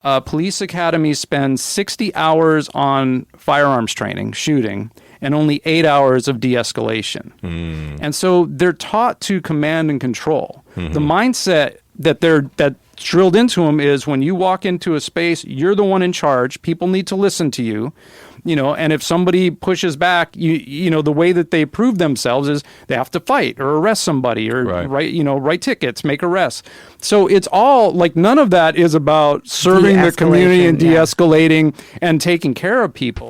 Police academies spend 60 hours on firearms training, shooting, and only 8 hours of de-escalation. And so they're taught to command and control. The mindset that's drilled into them is when you walk into a space, you're the one in charge. People need to listen to you. And if somebody pushes back, the way that they prove themselves is they have to fight or arrest somebody or write tickets, make arrests. So it's all like none of that is about serving the community and de-escalating and taking care of people.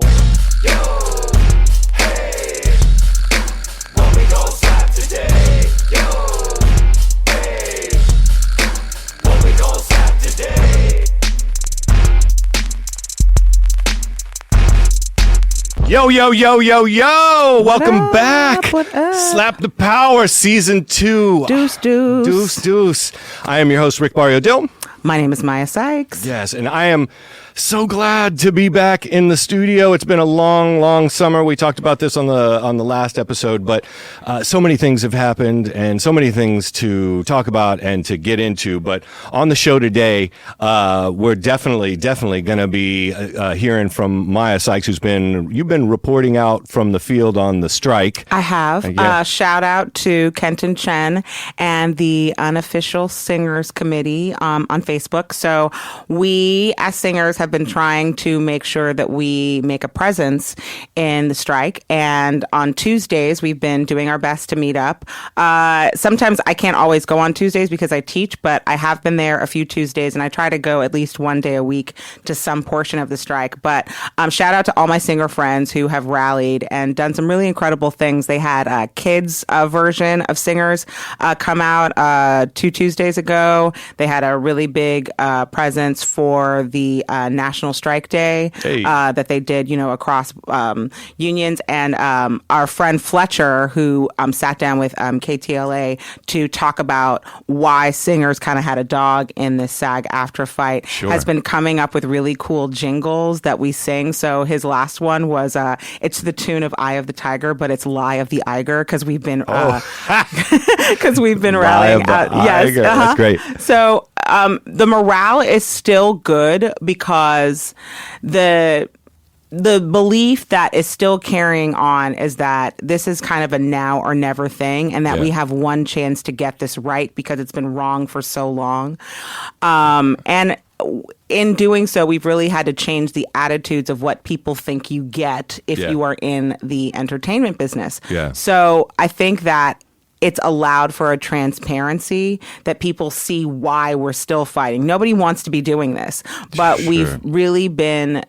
Yo, yo, yo, yo, yo! Welcome back. What up? Slap the Power, Season 2. Deuce, deuce. Deuce, deuce. I am your host, Rick Barrio Dill. My name is Maiya Sykes. Yes, and I am so glad to be back in the studio. It's been a long, long summer. We talked about this on the last episode, but so many things have happened and so many things to talk about and to get into. But on the show today, we're definitely going to be hearing from Maiya Sykes, you've been reporting out from the field on the strike. I have. Shout out to Kenton Chen and the Unofficial Singers Committee on Facebook. So we, as singers, have been trying to make sure that we make a presence in the strike. And on Tuesdays, we've been doing our best to meet up. Sometimes I can't always go on Tuesdays because I teach, but I have been there a few Tuesdays, and I try to go at least one day a week to some portion of the strike. But shout out to all my singer friends who have rallied and done some really incredible things. They had a kids version of Singers come out 2 Tuesdays ago. They had a really big presence for the National Strike Day that they did, across unions. And our friend Fletcher, who sat down with KTLA to talk about why singers kind of had a dog in this SAG-AFTRA fight, has been coming up with really cool jingles that we sing. So his last one was, it's the tune of Eye of the Tiger, but it's Lie of the Iger, because we've been rallying out. Yes, that's great. So the morale is still good because the belief that is still carrying on is that this is kind of a now or never thing, and that we have one chance to get this right because it's been wrong for so long. And in doing so, we've really had to change the attitudes of what people think you get if you are in the entertainment business. Yeah. So I think that it's allowed for a transparency that people see why we're still fighting. Nobody wants to be doing this, but we've really been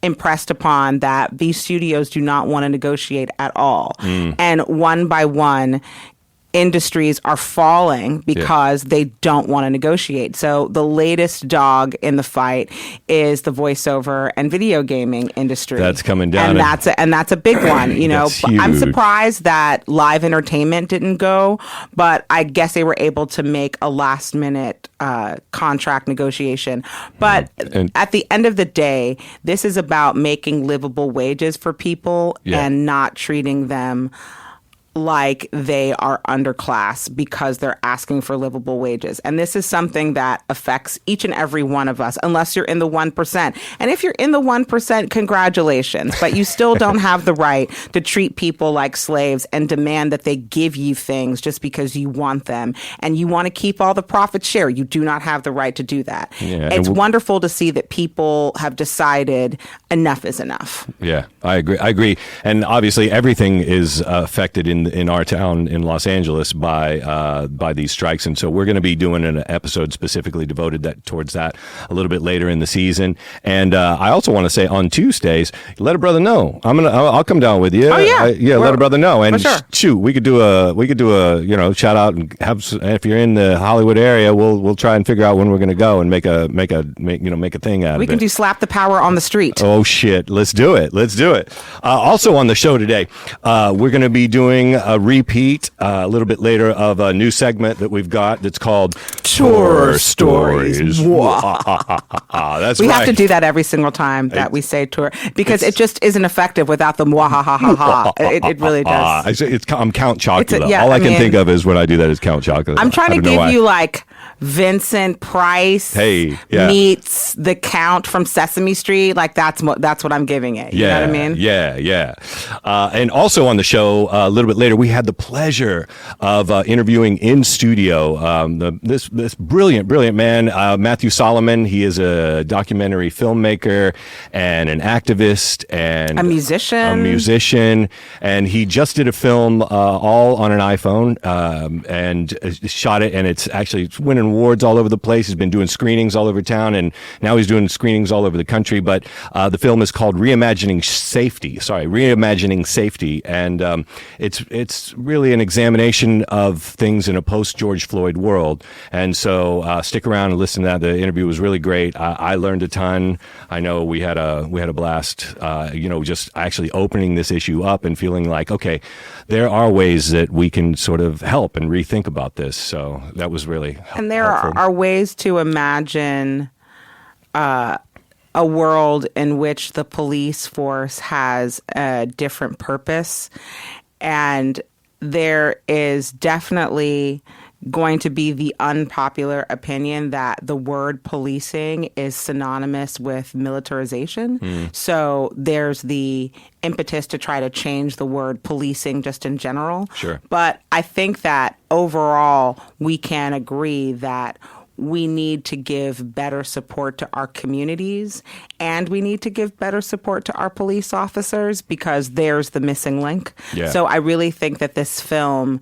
impressed upon that these studios do not want to negotiate at all. And one by one, industries are falling because they don't want to negotiate. So the latest dog in the fight is the voiceover and video gaming industry. That's coming down. And that's a big one. I'm surprised that live entertainment didn't go, but I guess they were able to make a last minute contract negotiation. But at the end of the day, this is about making livable wages for people and not treating them like they are underclass because they're asking for livable wages. And this is something that affects each and every one of us, unless you're in the 1%. And if you're in the 1%, congratulations, but you still don't have the right to treat people like slaves and demand that they give you things just because you want them and you want to keep all the profit share. You do not have the right to do that. Yeah, it's wonderful to see that people have decided enough is enough. Yeah, I agree. And obviously everything is affected in our town in Los Angeles by these strikes, and so we're going to be doing an episode specifically devoted towards that a little bit later in the season. And I also want to say on Tuesdays, let a brother know. I'll come down with you. Oh yeah, let a brother know. And sure. Shoot, we could do a shout out and if you're in the Hollywood area, we'll try and figure out when we're going to go and make a thing out of it. We can do Slap the Power on the street. Oh shit, let's do it. Also on the show today, we're going to be doing playing a repeat a little bit later of a new segment that we've got that's called Tour Stories. That's We have to right. do that every single time that we say tour, because it just isn't effective without the mwahahaha. It really does. I'm Count Chocula. Yeah, All I can think of is when I do that is Count Chocula. I'm trying I to don't know give why. you like Vincent Price meets the Count from Sesame Street. Like that's what I'm giving it. You know what I mean? Yeah. And also on the show a little bit later, we had the pleasure of interviewing in studio this brilliant man, Matthew Solomon. He is a documentary filmmaker and an activist and a musician, and he just did a film all on an iPhone and shot it, and it's winning awards all over the place. He's been doing screenings all over town, and now he's doing screenings all over the country. But the film is called Reimagining Safety, and it's really an examination of things in a post George Floyd world. And so stick around and listen to that. The interview was really great. I learned a ton. I know we had a blast. Just actually opening this issue up and feeling like, okay, there are ways that we can sort of help and rethink about this. So that was really helpful. And there are ways to imagine a world in which the police force has a different purpose. And there is definitely going to be the unpopular opinion that the word policing is synonymous with militarization. So there's the impetus to try to change the word policing just in general. Sure. But I think that overall we can agree that we need to give better support to our communities, and we need to give better support to our police officers, because there's the missing link. Yeah. So I really think that this film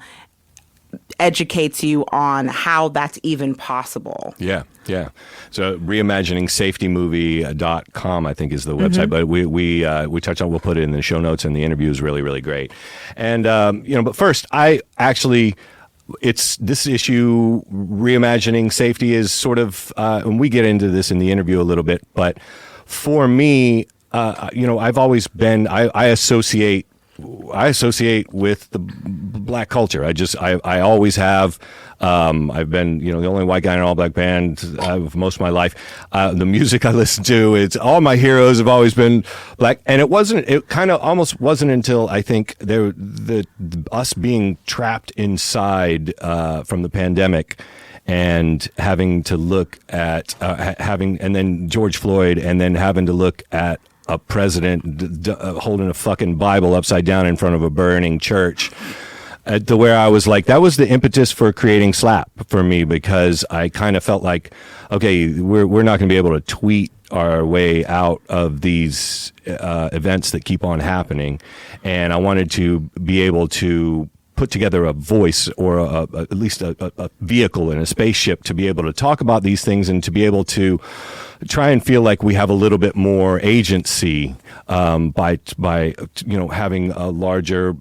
educates you on how that's even possible. Yeah. So reimaginingsafetymovie.com, I think, is the website. But we touched on, we'll put it in the show notes, and the interview is really, really great. And, but first, it's this issue, Reimagining Safety, is sort of, and we get into this in the interview a little bit, but for me, I've always been, I associate with the black culture. I always have. I've been, the only white guy in an all black band for most of my life. The music I listen to, it's all my heroes have always been black. And it kind of almost wasn't until I think us being trapped inside from the pandemic and having to look at and then George Floyd, and then having to look at a president holding a fucking Bible upside down in front of a burning church, to where I was like, that was the impetus for creating Slap for me, because I kind of felt like, okay, we're not going to be able to tweet our way out of these events that keep on happening, and I wanted to be able to put together a voice, or at least a vehicle and a spaceship to be able to talk about these things, and to be able to try and feel like we have a little bit more agency by having a larger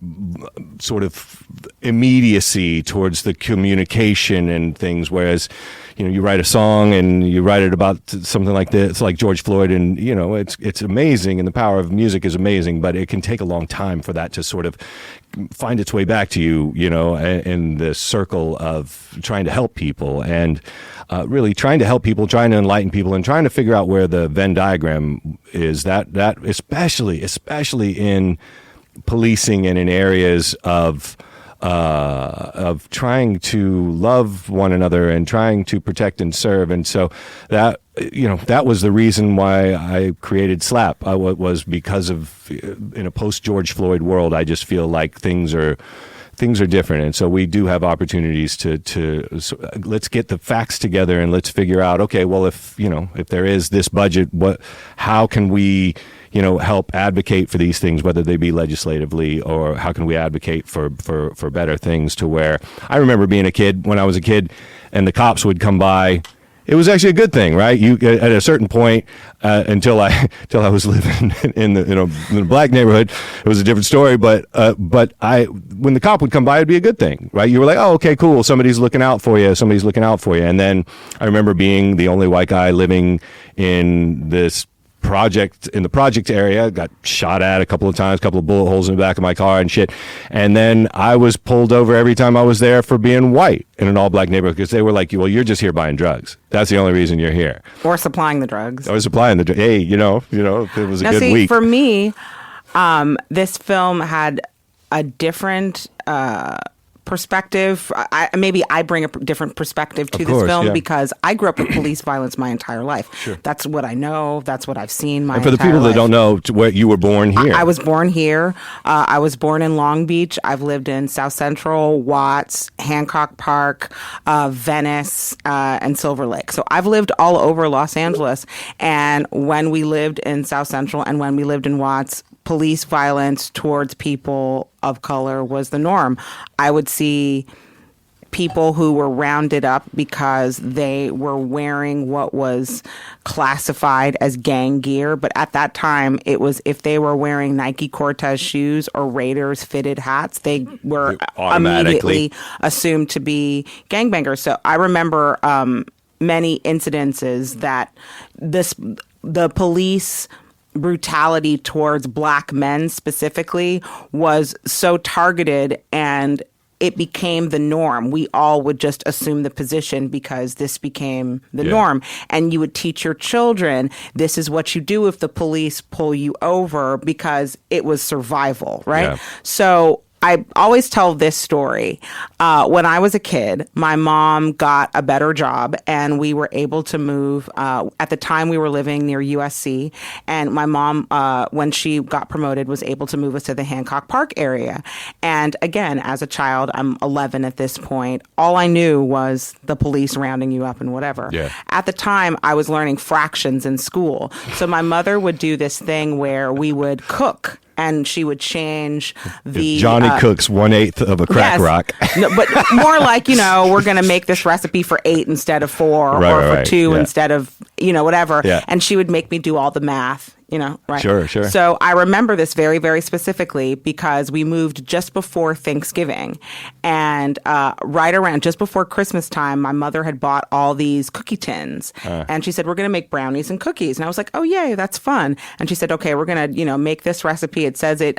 sort of immediacy towards the communication and things. Whereas, you write a song and you write it about something like this, like George Floyd, and it's amazing, and the power of music is amazing, but it can take a long time for that to sort of find its way back to you, in the circle of trying to help people, and really trying to help people, trying to enlighten people, and trying to figure out where the Venn diagram is. That especially in policing and in areas of trying to love one another and trying to protect and serve. And so that was the reason why I created Slap. Was because of, in a post George Floyd world, I just feel like things are different. And so we do have opportunities so let's get the facts together, and let's figure out, okay, well, if there is this budget, how can we help advocate for these things, whether they be legislatively, or how can we advocate for better things, to where I remember being a kid, when I was a kid, and the cops would come by. It was actually a good thing, right? You, at a certain point, until I was living in a black neighborhood, it was a different story. But when the cop would come by, it'd be a good thing, right? You were like, oh, okay, cool. Somebody's looking out for you. And then I remember being the only white guy living in this the project area, got shot at a couple of times, a couple of bullet holes in the back of my car and shit. And then I was pulled over every time I was there for being white in an all-black neighborhood because they were like, well, you're just here buying drugs. That's the only reason you're here. Or supplying the drugs. Hey, it was a good week. For me, this film had a different perspective. Maybe I bring a different perspective to this film because I grew up with police violence my entire life. Sure. That's what I know. That's what I've seen my entire life. And for the people that don't know, where you were born here. I was born here. I was born in Long Beach. I've lived in South Central, Watts, Hancock Park, Venice, and Silver Lake. So I've lived all over Los Angeles. And when we lived in South Central and when we lived in Watts, police violence towards people of color was the norm. I would see people who were rounded up because they were wearing what was classified as gang gear. But at that time, it was if they were wearing Nike Cortez shoes or Raiders fitted hats, they were immediately assumed to be gangbangers. So I remember many incidences that the police brutality towards black men specifically was so targeted, and it became the norm. We all would just assume the position because this became the norm. And you would teach your children, this is what you do if the police pull you over, because it was survival, right? Yeah. So I always tell this story. When I was a kid, my mom got a better job and we were able to move. At the time, we were living near USC, and my mom, when she got promoted, was able to move us to the Hancock Park area. And again, as a child, I'm 11 at this point, all I knew was the police rounding you up and whatever. Yeah. At the time, I was learning fractions in school. So my mother would do this thing where we would cook. And she would change the... Johnny cooks 1/8 of a crack rock. No, but more like, we're going to make this recipe for 8 instead of 4, or for 2 instead of, whatever. Yeah. And she would make me do all the math. Right? Sure. So I remember this very, very specifically because we moved just before Thanksgiving. And right around just before Christmas time, my mother had bought all these cookie tins. And she said, we're going to make brownies and cookies. And I was like, oh, yay, that's fun. And she said, okay, we're going to, make this recipe. It says it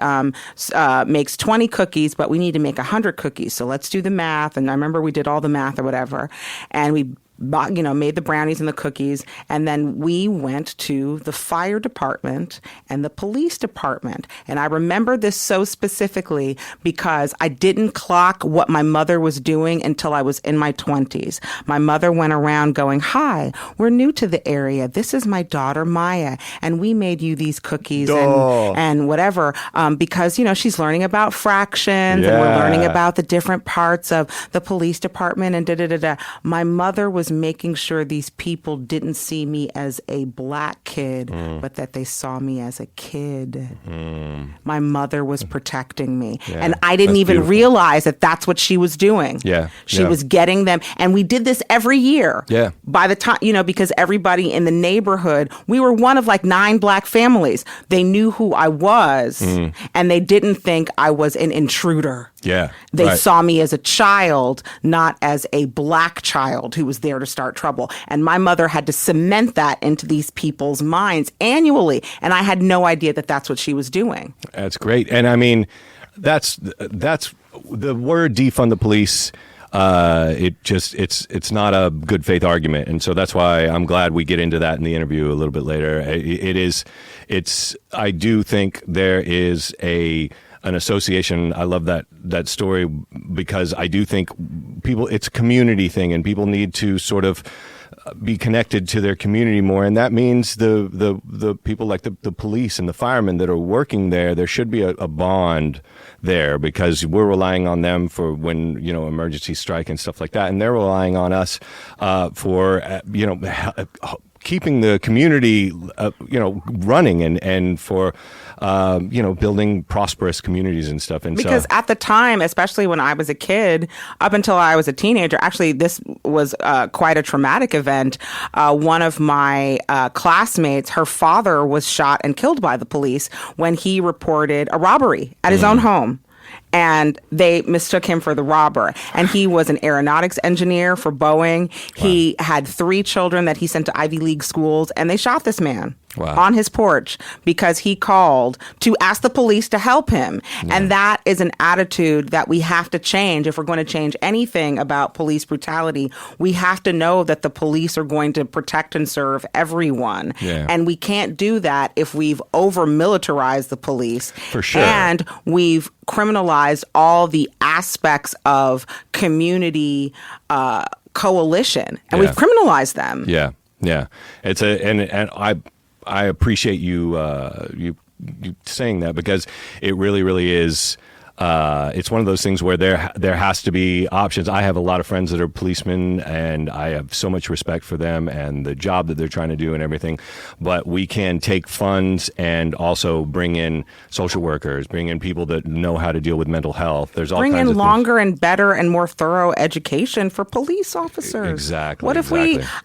makes 20 cookies, but we need to make 100 cookies. So let's do the math. And I remember we did all the math or whatever. And we made the brownies and the cookies. And then we went to the fire department and the police department. And I remember this so specifically because I didn't clock what my mother was doing until I was in my 20s. My mother went around going, hi, we're new to the area. This is my daughter, Maiya. And we made you these cookies and whatever. Because, she's learning about fractions and we're learning about the different parts of the police department and da-da-da-da. My mother was making sure these people didn't see me as a black kid, but that they saw me as a kid. My mother was protecting me. And I didn't even realize that that's what she was doing. She was getting them. And we did this every year. By the time, because everybody in the neighborhood, we were one of like 9 black families. They knew who I was and they didn't think I was an intruder. They saw me as a child, not as a black child who was there to start trouble. And my mother had to cement that into these people's minds annually. And I had no idea that that's what she was doing. That's great. And I mean, that's the word defund the police. It's not a good faith argument. And so that's why I'm glad we get into that in the interview a little bit later. I do think there is an association. I love that story because I do think it's a community thing and people need to sort of be connected to their community more. And that means the people like the police and the firemen that are working there should be a bond there because we're relying on them for when, emergency strike and stuff like that. And they're relying on us for, keeping the community, running and for, building prosperous communities and stuff. And because at the time, especially when I was a kid, up until I was a teenager, actually, this was quite a traumatic event. One of my classmates, her father was shot and killed by the police when he reported a robbery at his own home. and they mistook him for the robber. And he was an aeronautics engineer for Boeing. He had 3 children that he sent to Ivy League schools, and they shot this man. Wow. On his porch because he called to ask the police to help him. Yeah. And that is an attitude that we have to change. If we're going to change anything about police brutality, we have to know that the police are going to protect and serve everyone. Yeah. And we can't do that if we've over-militarized the police. For sure. And we've criminalized all the aspects of community coalition. And we've criminalized them. Yeah. Yeah. It's and I appreciate you saying that, because it really is. It's one of those things where there has to be options. I have a lot of friends that are policemen, and I have so much respect for them and the job that they're trying to do and everything. But we can take funds and also bring in social workers, bring in people that know how to deal with mental health. There's all bring kinds in of longer and better and more thorough education for police officers. Exactly. What if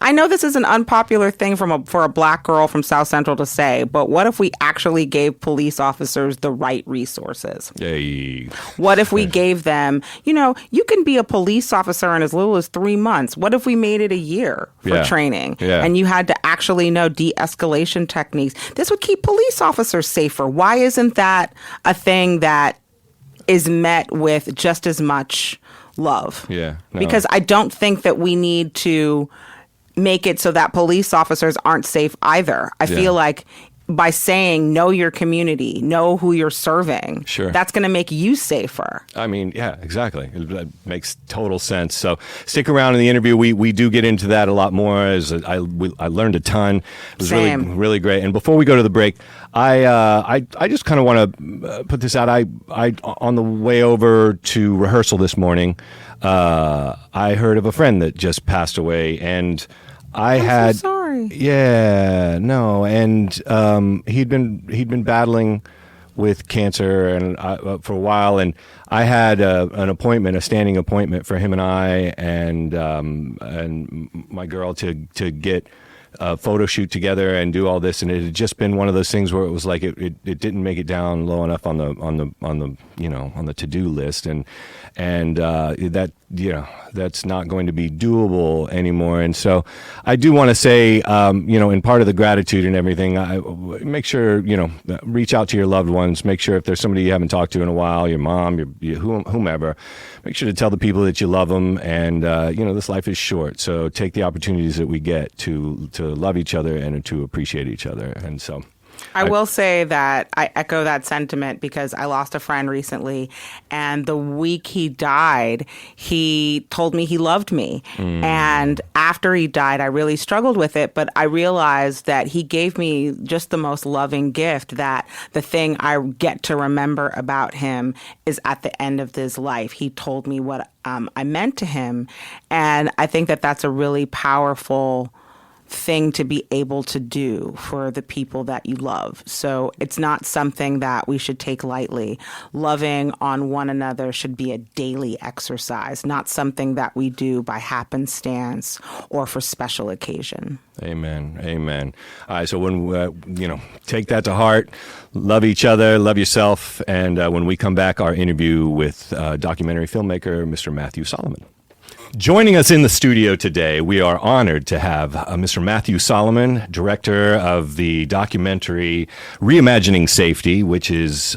I know this is an unpopular thing for a black girl from South Central to say, but what if we actually gave police officers the right resources? Yay. What if we gave them, you can be a police officer in as little as 3 months. What if we made it a year for training? Yeah. And you had to actually know de-escalation techniques. This would keep police officers safer. Why isn't that a thing that is met with just as much love? Yeah. No. Because I don't think that we need to make it so that police officers aren't safe either. I feel like by saying know your community, know who you're serving, that's going to make you safer. I mean, yeah, exactly. It makes total sense. So stick around in the interview. We do get into that a lot more. As I learned a ton. It was really great. And before we go to the break, I just kind of want to put this out. I on the way over to rehearsal this morning, I heard of a friend that just passed away, and I'm so sorry. Yeah, no, and he'd been battling with cancer and for a while, and I had an appointment, a standing appointment for him and I and my girl to get a photo shoot together and do all this, and it had just been one of those things where it was like it didn't make it down low enough on the to-do list, and that that's not going to be doable anymore. And so I do want to say, in part of the gratitude and everything, make sure, reach out to your loved ones. Make sure if there's somebody you haven't talked to in a while, your mom, whomever, make sure to tell the people that you love them. And, this life is short. So take the opportunities that we get to love each other and to appreciate each other. And so I will say that I echo that sentiment because I lost a friend recently, and the week he died, he told me he loved me. And after he died, I really struggled with it, but I realized that he gave me just the most loving gift, that the thing I get to remember about him is at the end of his life. He told me what I meant to him, and I think that that's a really powerful thing to be able to do for the people that you love. So it's not something that we should take lightly. Loving on one another should be a daily exercise, not something that we do by happenstance or for special occasion. Amen. Amen. All right. So when, take that to heart, love each other, love yourself. And when we come back, our interview with documentary filmmaker, Mr. Matthew Solomon. Joining us in the studio today, we are honored to have Mr. Matthew Solomon, director of the documentary Reimagining Safety, which is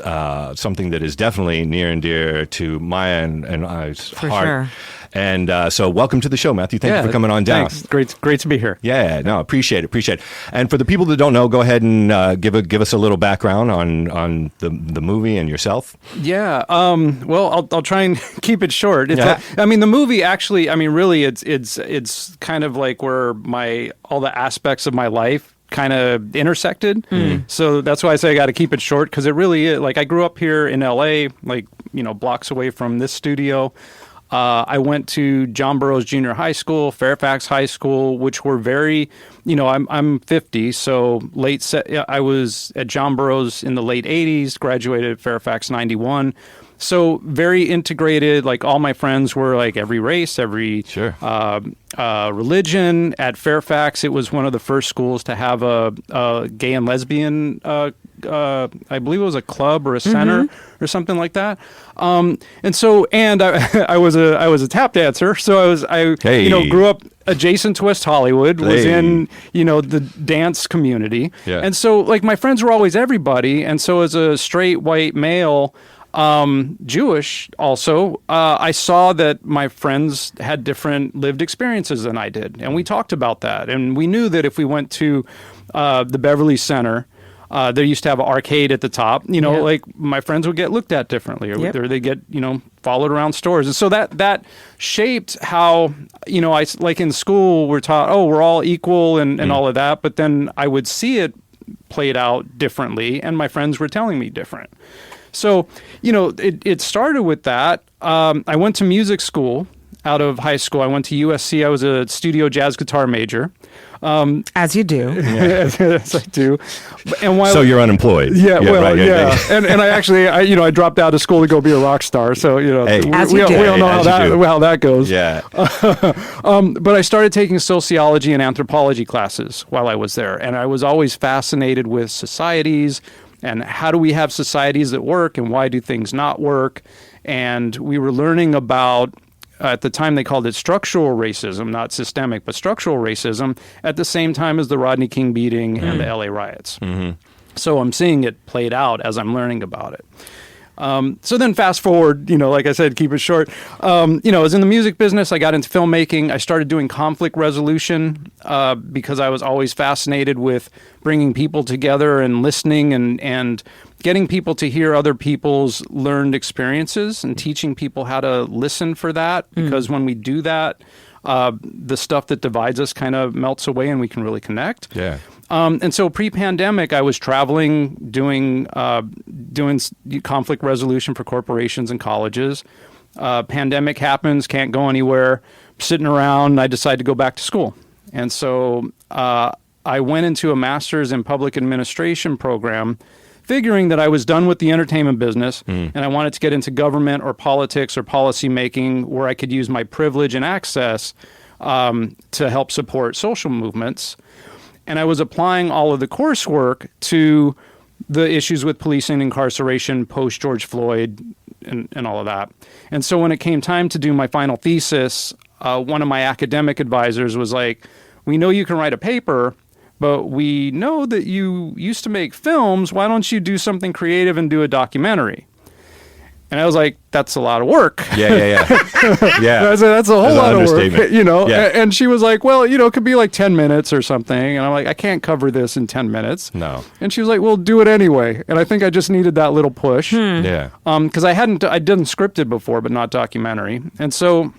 something that is definitely near and dear to Maiya and I's heart. Sure. And so welcome to the show, Matthew. Thank you for coming on down. Thanks. Great to be here. Yeah, no, appreciate it. And for the people that don't know, go ahead and give us a little background on the movie and yourself. Yeah. Well, I'll try and keep it short. The movie actually, really, it's kind of like where all the aspects of my life kind of intersected. So that's why I say I got to keep it short, because it really is. Like, I grew up here in LA, blocks away from this studio. I went to John Burroughs Junior High School, Fairfax High School, which were very, I'm 50, so I was at John Burroughs in the late 80s, graduated at Fairfax 91. So very integrated, like all my friends were like every race, every religion. At Fairfax, it was one of the first schools to have a gay and lesbian I believe it was a club or a center or something like that. And so, and I was a tap dancer. So I grew up adjacent to West Hollywood, was in, the dance community. Yeah. And so like my friends were always everybody. And so as a straight white male, Jewish also, I saw that my friends had different lived experiences than I did. And we talked about that. And we knew that if we went to the Beverly Center, they used to have an arcade at the top, like my friends would get looked at differently or they get, followed around stores. And so that shaped how, I like in school we're taught, we're all equal and all of that. But then I would see it played out differently and my friends were telling me different. So, it started with that. I went to music school out of high school. I went to USC. I was a studio jazz guitar major. As you do. As I do. And so you're unemployed. Yeah, and I actually, I dropped out of school to go be a rock star. So, we all know how that goes. Yeah. But I started taking sociology and anthropology classes while I was there. And I was always fascinated with societies and how do we have societies that work and why do things not work? And we were learning about, at the time they called it structural racism, not systemic, but structural racism, at the same time as the Rodney King beating and the LA riots. Mm-hmm. So I'm seeing it played out as I'm learning about it. So then fast forward, like I said, keep it short. I was in the music business. I got into filmmaking. I started doing conflict resolution because I was always fascinated with bringing people together and listening and getting people to hear other people's learned experiences and teaching people how to listen for that. Because when we do that, the stuff that divides us kind of melts away and we can really connect. Yeah. And so pre-pandemic, I was traveling, doing conflict resolution for corporations and colleges. Pandemic happens, can't go anywhere, sitting around. I decided to go back to school. And so I went into a master's in public administration program, figuring that I was done with the entertainment business and I wanted to get into government or politics or policy making where I could use my privilege and access to help support social movements. And I was applying all of the coursework to the issues with policing, incarceration, post George Floyd, and all of that. And so when it came time to do my final thesis, one of my academic advisors was like, we know you can write a paper, but we know that you used to make films. Why don't you do something creative and do a documentary? And I was like, that's a lot of work. Yeah. That's a whole lot of work, Yeah. And she was like, well, it could be like 10 minutes or something. And I'm like, I can't cover this in 10 minutes. No. And she was like, well, do it anyway. And I think I just needed that little push. Yeah. Because I done scripted before, but not documentary. And so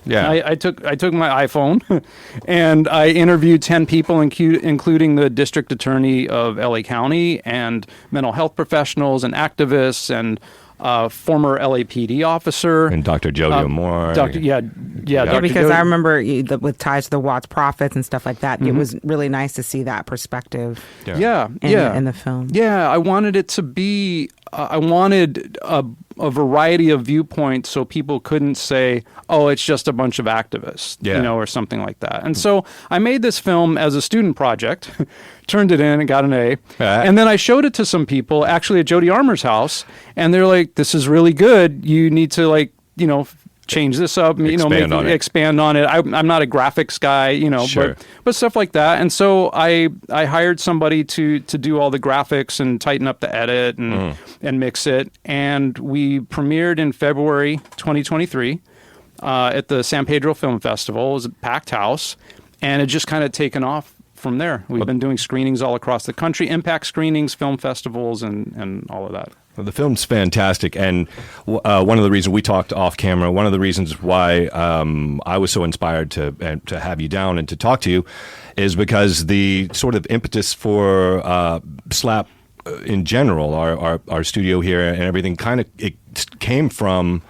I took my iPhone and I interviewed 10 people, including the district attorney of LA County and mental health professionals and activists and former LAPD officer. And Dr. Jojo Moore. Because I remember with ties to the Watts Prophets and stuff like that, it was really nice to see that perspective in the film. Yeah, I wanted it to be, I wanted a variety of viewpoints so people couldn't say, oh, it's just a bunch of activists, or something like that. And so I made this film as a student project, turned it in and got an A. And then I showed it to some people, actually at Jody Armour's house, and they're like, this is really good. You need to change this up, expand on it. I'm not a graphics guy, but stuff like that. And so I hired somebody to do all the graphics and tighten up the edit and mix it. And we premiered in February 2023 at the San Pedro Film Festival. It was a packed house, and it just kind of taken off from there. We've been doing screenings all across the country, impact screenings, film festivals, and all of that. Well, the film's fantastic, and one of the reasons we talked off camera, one of the reasons why I was so inspired to have you down and to talk to you is because the sort of impetus for Slap in general, our studio here and everything, it came from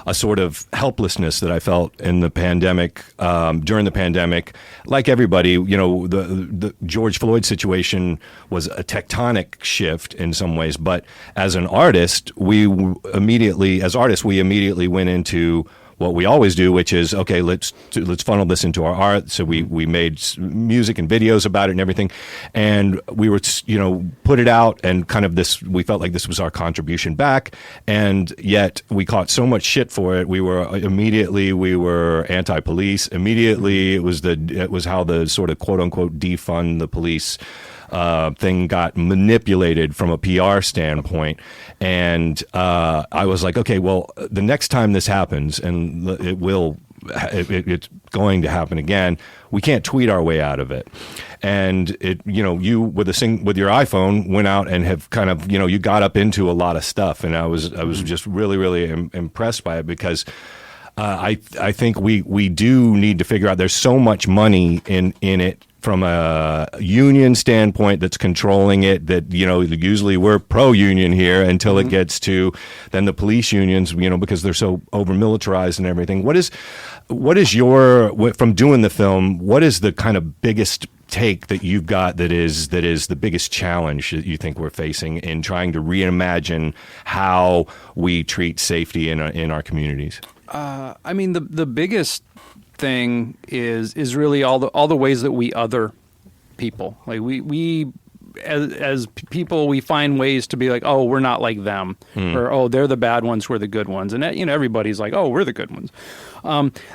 a sort of helplessness that I felt in the pandemic, during the pandemic. Like everybody, the George Floyd situation was a tectonic shift in some ways, but as an artist, we immediately went into what we always do, which is, okay, let's funnel this into our art. So we made music and videos about it and everything, and we were, put it out, and kind of this, we felt like this was our contribution back, and yet we caught so much shit for it. We were anti-police. Immediately, it was how the sort of quote unquote defund the police thing got manipulated from a PR standpoint. And I was like, okay, well, the next time this happens, and it's going to happen again, we can't tweet our way out of it. And you with your iPhone went out and have kind of, you got up into a lot of stuff. And I was just really, really impressed by it, because I think we do need to figure out, there's so much money in it from a union standpoint that's controlling it, that, usually we're pro-union here until it gets to then the police unions, because they're so over-militarized and everything. What is from doing the film, what is the kind of biggest take that you've got that is the biggest challenge that you think we're facing in trying to reimagine how we treat safety in our communities? I mean, the biggest thing is really all the ways that we other people. Like we as people, we find ways to be like, oh, we're not like them, or oh, they're the bad ones, we're the good ones, and everybody's like, oh, we're the good ones.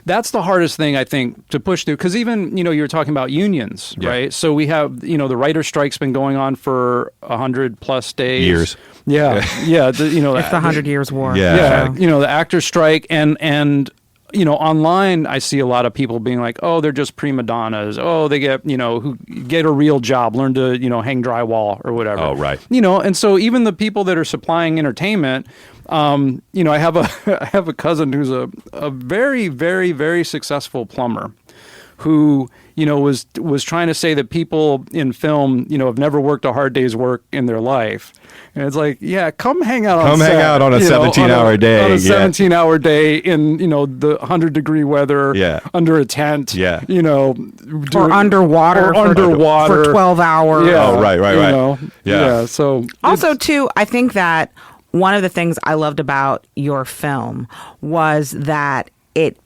That's the hardest thing, I think, to push through, because even you were talking about unions, right? So we have the writer strike's been going on for 100+ days. Years. Yeah. It's the 100 Years War. Yeah. The actors strike, and online I see a lot of people being like, oh, they're just prima donnas. Oh, they get, who get a real job, learn to, hang drywall or whatever. Oh, right. And so even the people that are supplying entertainment, I have a cousin who's a very, very, very successful plumber who, was trying to say that people in film, have never worked a hard day's work in their life. And it's like, yeah, come hang out on set. Hang out on a 17-hour day. On a 17-hour day in, the 100-degree weather, under a tent, or underwater for 12 hours. Yeah. Oh, right. Yeah. So also, too, I think that one of the things I loved about your film was that it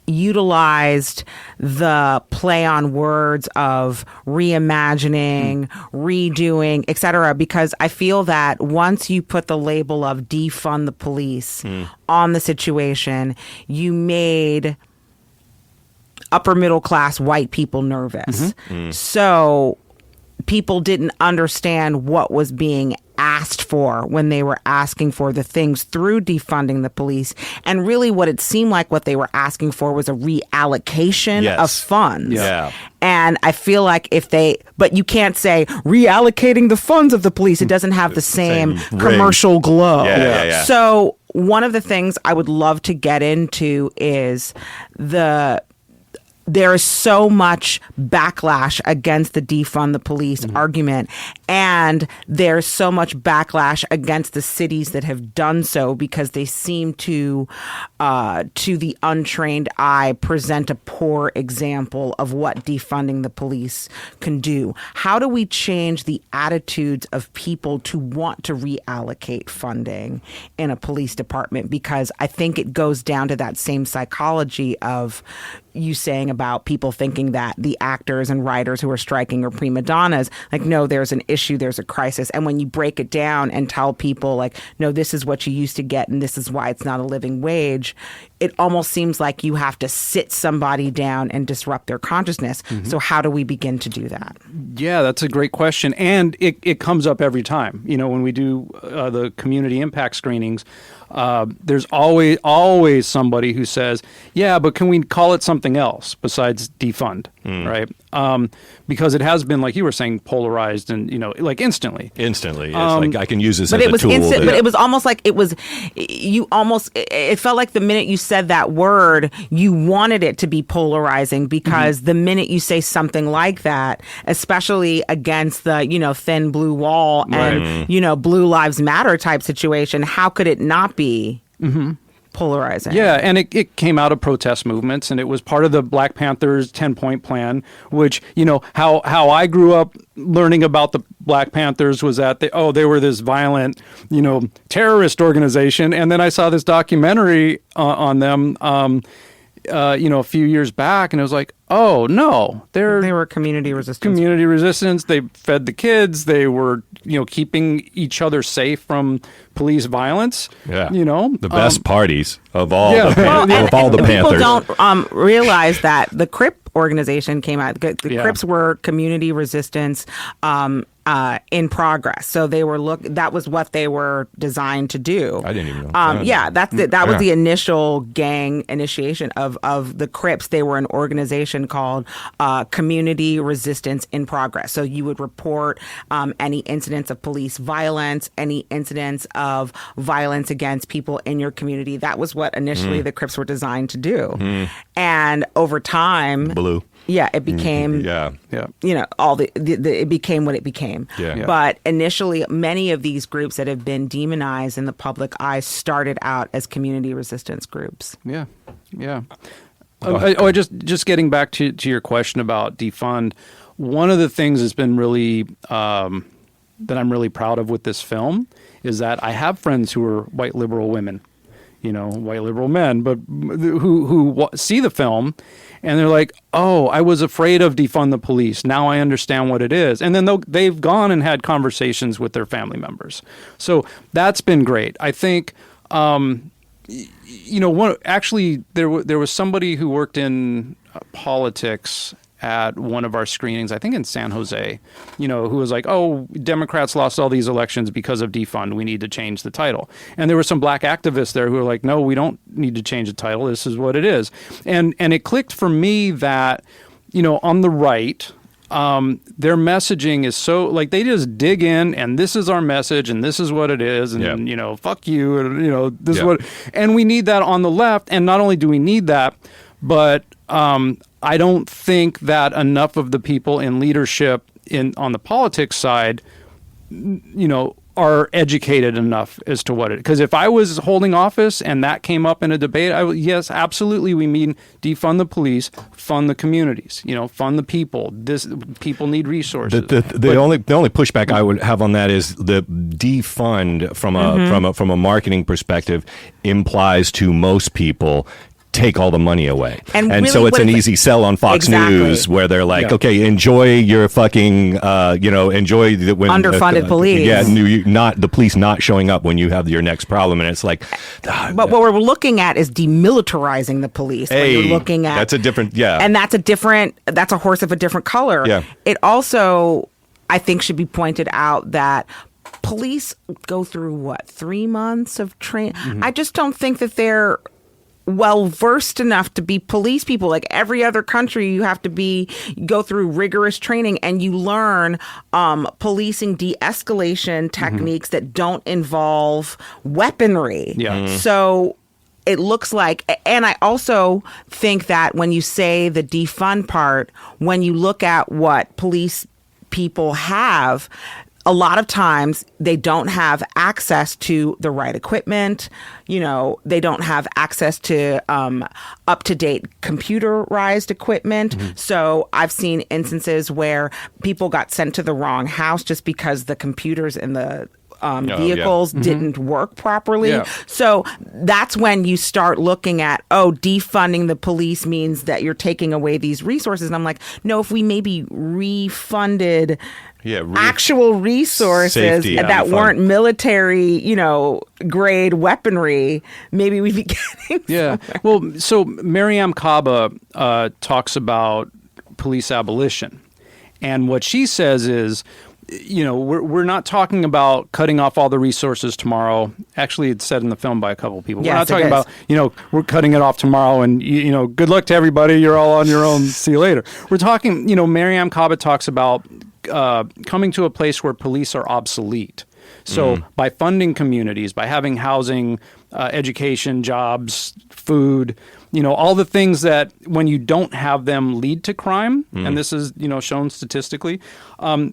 utilized the play on words of reimagining, redoing, etc., because I feel that once you put the label of defund the police on the situation, you made upper middle class white people nervous. So people didn't understand what was being asked for when they were asking for the things through defunding the police. And really what it seemed like what they were asking for was a reallocation of funds. Yeah. And I feel like but you can't say reallocating the funds of the police. It doesn't have the same commercial glow. Yeah. So one of the things I would love to get into is there is so much backlash against the defund the police argument, and there's so much backlash against the cities that have done so, because they seem to the untrained eye, present a poor example of what defunding the police can do. How do we change the attitudes of people to want to reallocate funding in a police department? Because I think it goes down to that same psychology of you saying about people thinking that the actors and writers who are striking are prima donnas. Like, no, there's an issue, there's a crisis. And when you break it down and tell people, like, no, this is what you used to get and this is why it's not a living wage, it almost seems like you have to sit somebody down and disrupt their consciousness. So how do we begin to do that? Yeah, that's a great question. And it comes up every time. When we do the community impact screenings, there's always somebody who says, yeah, but can we call it something else besides defund, right? Because it has been, like you were saying, polarized and, like instantly. It's like I can use this as a tool. But it was almost like it felt like the minute you said that word, you wanted it to be polarizing, because the minute you say something like that, especially against the, thin blue wall and, Blue Lives Matter type situation, how could it not be polarizing. Yeah, and it came out of protest movements, and it was part of the Black Panthers 10-point plan, which, how I grew up learning about the Black Panthers was that they were this violent, terrorist organization. And then I saw this documentary on them, a few years back, and it was like, oh no, they were community resistance. Community resistance. They fed the kids. They were, keeping each other safe from police violence. Yeah, the best parties of all the Panthers. People don't realize that the Crip organization came out. The Crips were community resistance in progress. So they were that was what they were designed to do. I didn't even know. That was the initial gang initiation of the Crips. They were an organization called Community Resistance in Progress. So you would report any incidents of police violence, any incidents of violence against people in your community. That was what initially the Crips were designed to do. And over time, it became it became what it became. But initially, many of these groups that have been demonized in the public eye started out as community resistance groups. Just getting back to your question about defund, one of the things that's been really that I'm really proud of with this film is that I have friends who are white liberal women, white liberal men, but who see the film and they're like, oh, I was afraid of defund the police. Now I understand what it is. And then they've gone and had conversations with their family members. So that's been great. I think, there was somebody who worked in politics at one of our screenings, I think in San Jose, who was like, oh, Democrats lost all these elections because of defund. We need to change the title. And there were some black activists there who were like, no, we don't need to change the title. This is what it is. And it clicked for me that, on the right, their messaging is so they just dig in and this is our message and this is what it is. And, fuck you. And, this is what, and we need that on the left. And not only do we need that, but, I don't think that enough of the people in leadership on the politics side, are educated enough as to what it. Because if I was holding office and that came up in a debate, yes, absolutely, we mean defund the police, fund the communities, fund the people. People need resources. The only pushback I would have on that is the defund from a marketing perspective implies to most people take all the money away. And really, so it's an easy sell on Fox News where they're like, okay, enjoy your fucking, enjoy the underfunded police. Not the police not showing up when you have your next problem. And it's like, but what we're looking at is demilitarizing the police. Hey, you're looking at that's a different, and that's a horse of a different color. Yeah. It also, I think, should be pointed out that police go through 3 months of training. I just don't think that they're well versed enough to be police people. Like every other country, you have to go through rigorous training and you learn policing de-escalation techniques that don't involve weaponry. So it looks like, and I also think that when you say the defund part, when you look at what police people have, a lot of times they don't have access to the right equipment. They don't have access to up-to-date computerized equipment. So I've seen instances where people got sent to the wrong house just because the computers in the vehicles didn't work properly. So that's when you start looking at, defunding the police means that you're taking away these resources. And I'm like, no, if we maybe refunded actual resources that weren't military, grade weaponry, maybe we'd be getting somewhere. Well, so Mariame Kaba talks about police abolition. And what she says is, we're not talking about cutting off all the resources tomorrow. Actually, it's said in the film by a couple of people. We're not talking about, we're cutting it off tomorrow and, good luck to everybody. You're all on your own. See you later. We're talking, Mariame Kaba talks about coming to a place where police are obsolete. So by funding communities, by having housing, education, jobs, food, all the things that when you don't have them lead to crime, and this is, shown statistically,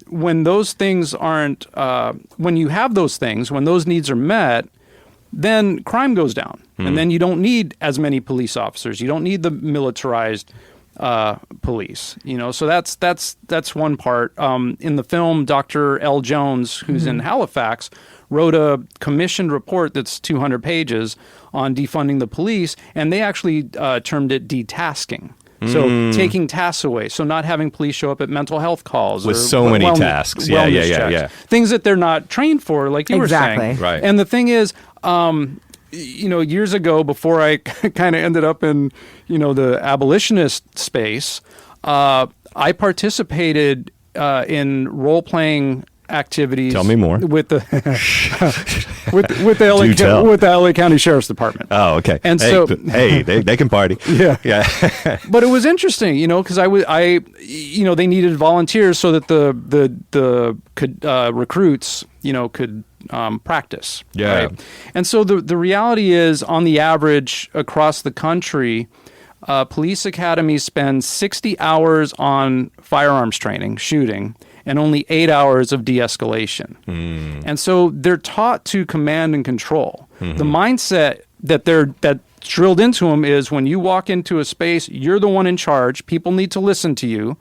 when those things aren't, when you have those things, when those needs are met, then crime goes down. And then you don't need as many police officers. You don't need the militarized police, so that's one part. In the film, Dr. L. Jones, who's in Halifax, wrote a commissioned report that's 200 pages on defunding the police, and they actually termed it detasking. So taking tasks away, so not having police show up at mental health calls with or so many tasks, checks. Things that they're not trained for, like you were saying. Right. And the thing is, years ago, before I kind of ended up in, the abolitionist space, I participated in role-playing activities. Tell me more. With the with the LA County Sheriff's Department. Oh, okay. And they can party. Yeah. But it was interesting, because they needed volunteers so that the recruits, could practice. Yeah. Right? And so the reality is, on the average across the country, police academies spend 60 hours on firearms training, shooting, and only 8 hours of de-escalation. And so they're taught to command and control. The mindset that's drilled into them is, when you walk into a space, you're the one in charge. People need to listen to you.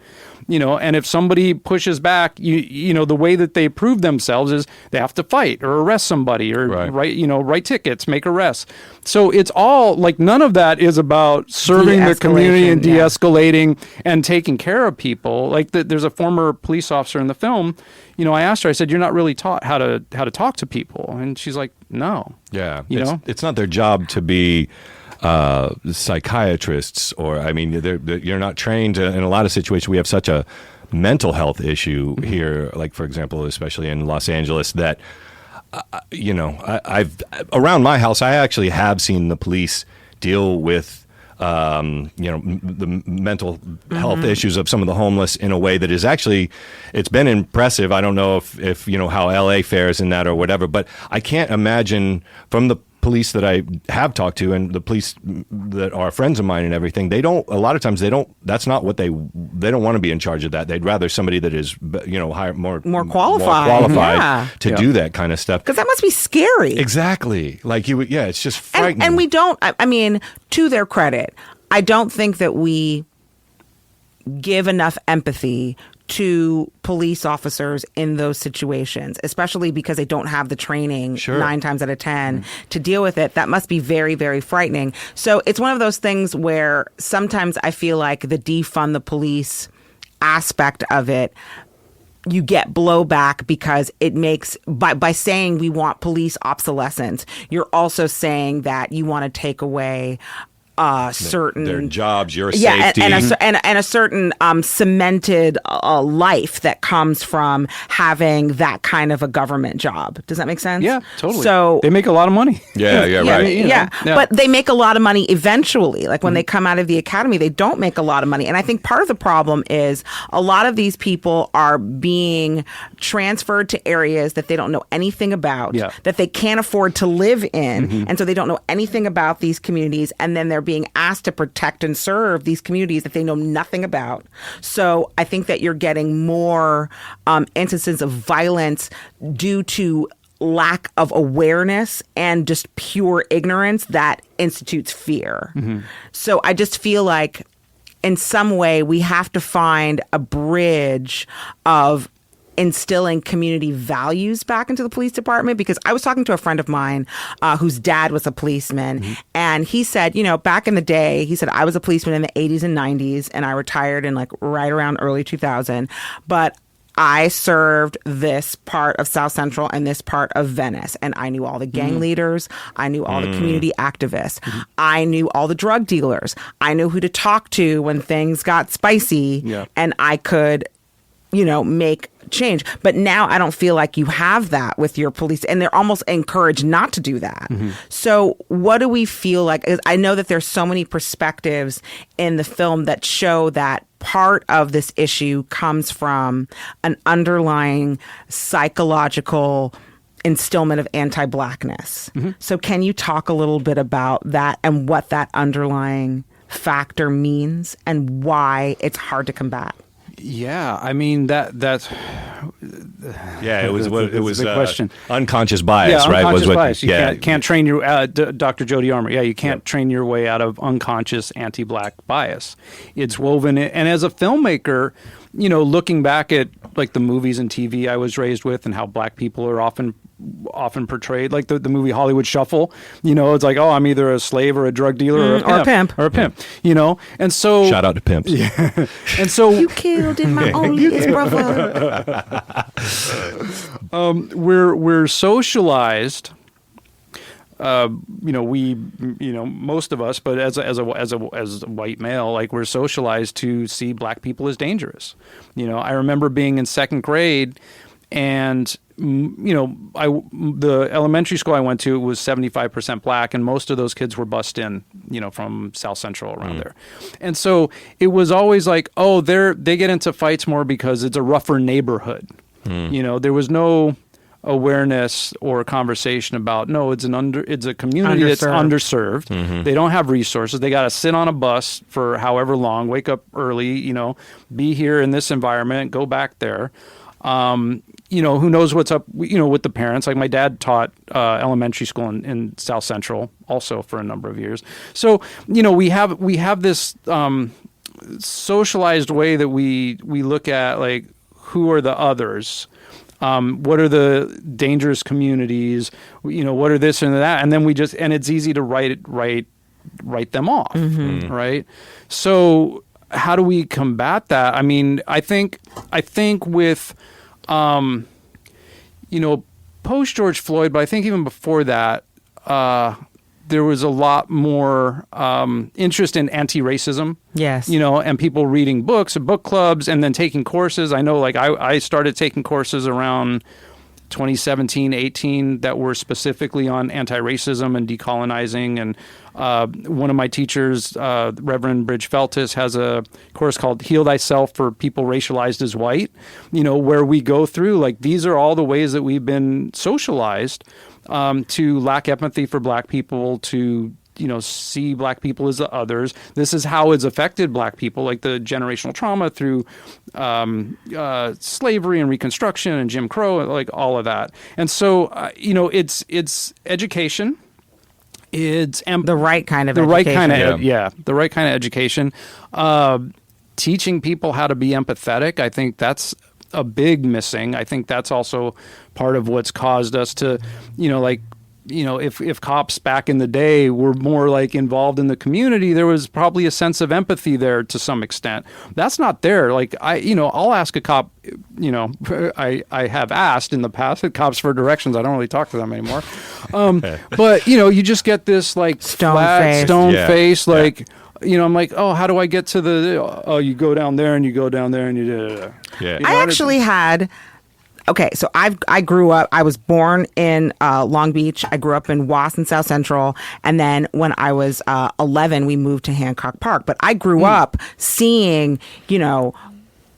And if somebody pushes back, the way that they prove themselves is they have to fight or arrest somebody or write tickets, make arrests. So it's all like, none of that is about serving the community and de-escalating and taking care of people. Like there's a former police officer in the film. I asked her, I said, "You're not really taught how to talk to people," and she's like, "No." Yeah, it's not their job to be psychiatrists, or you're not trained in a lot of situations. We have such a mental health issue here, like, for example, especially in Los Angeles, that I've around my house, I actually have seen the police deal with the mental health issues of some of the homeless in a way that is actually, it's been impressive. I don't know if how LA fares in that or whatever, but I can't imagine, from the police that I have talked to and the police that are friends of mine and everything, a lot of times that's not what they don't want to be in charge of that. They'd rather somebody that is, higher, more qualified to do that kind of stuff. Because that must be scary. Exactly. Like it's just frightening. And we don't, to their credit, I don't think that we give enough empathy to police officers in those situations, especially because they don't have the training 9 times out of 10 to deal with it. That must be very, very frightening. So it's one of those things where sometimes I feel like the defund the police aspect of it, you get blowback because it makes, by saying we want police obsolescence, you're also saying that you want to take away certain their jobs, your safety, and a certain cemented life that comes from having that kind of a government job. Does that make sense? Yeah, totally. So they make a lot of money. Right. But they make a lot of money eventually. Like when they come out of the academy, they don't make a lot of money. And I think part of the problem is a lot of these people are being transferred to areas that they don't know anything about, that they can't afford to live in, and so they don't know anything about these communities, and then they're being asked to protect and serve these communities that they know nothing about. So I think that you're getting more instances of violence due to lack of awareness and just pure ignorance that institutes fear. So I just feel like in some way we have to find a bridge of instilling community values back into the police department, because I was talking to a friend of mine whose dad was a policeman, and he said, back in the day, he said, I was a policeman in the 80s and 90s, and I retired in right around early 2000, but I served this part of South Central and this part of Venice, and I knew all the gang leaders. I knew all the community activists. I knew all the drug dealers. I knew who to talk to when things got spicy, and I could, make change. But now I don't feel like you have that with your police, and they're almost encouraged not to do that. So what do we feel like? I know that there's so many perspectives in the film that show that part of this issue comes from an underlying psychological instillment of anti-Blackness. So can you talk a little bit about that and what that underlying factor means and why it's hard to combat? Yeah, I mean that's Yeah, it was the question. Unconscious bias, right? Unconscious Was what, bias. You yeah. can't train your Dr. Jody Armour. Yeah, you can't train your way out of unconscious anti-black bias. It's woven in, and as a filmmaker, looking back at like the movies and TV I was raised with, and how black people are often portrayed, like the movie Hollywood Shuffle. It's like, oh, I'm either a slave or a drug dealer or a pimp. And so Shout out to pimps. Yeah. And so you killed in my only brother. We're socialized. Most of us, but as a white male, like we're socialized to see black people as dangerous. I remember being in second grade, and the elementary school I went to was 75% black, and most of those kids were bussed in, from South Central around there. And so it was always like, oh, they get into fights more because it's a rougher neighborhood. There was no awareness or conversation about, no, it's a community that's underserved. They don't have resources. They got to sit on a bus for however long, wake up early, be here in this environment, go back there. Who knows what's up, with the parents. Like my dad taught elementary school in South Central also for a number of years. So, we have this socialized way that we look at, like, who are the others? What are the dangerous communities? What are this and that? And then and it's easy to write them off, right? So how do we combat that? I mean, I think with, post George Floyd, but I think even before that, there was a lot more interest in anti-racism. Yes. And people reading books and book clubs and then taking courses. I know, like, I started taking courses around 2017, 18 that were specifically on anti-racism and decolonizing. And one of my teachers, Reverend Bridge Feltis, has a course called Heal Thyself for People Racialized as White, where we go through, like, these are all the ways that we've been socialized to lack empathy for black people, to see black people as the others. This is how it's affected black people, like the generational trauma through slavery and Reconstruction and Jim Crow, like all of that. And so, it's education. It's the right kind of the education. The right kind of education. Teaching people how to be empathetic. I think that's a big missing. I think that's also part of what's caused us to, if cops back in the day were more like involved in the community, there was probably a sense of empathy there to some extent. That's not there. Like I'll ask a cop, I have asked in the past at cops for directions. I don't really talk to them anymore. But you just get this like stone face, like, I'm like, oh, how do I get to you go down there and you go down there and you do. Yeah. I actually had. Okay, so I grew up. I was born in Long Beach. I grew up in Wass and South Central, and then when I was 11, we moved to Hancock Park. But I grew up seeing,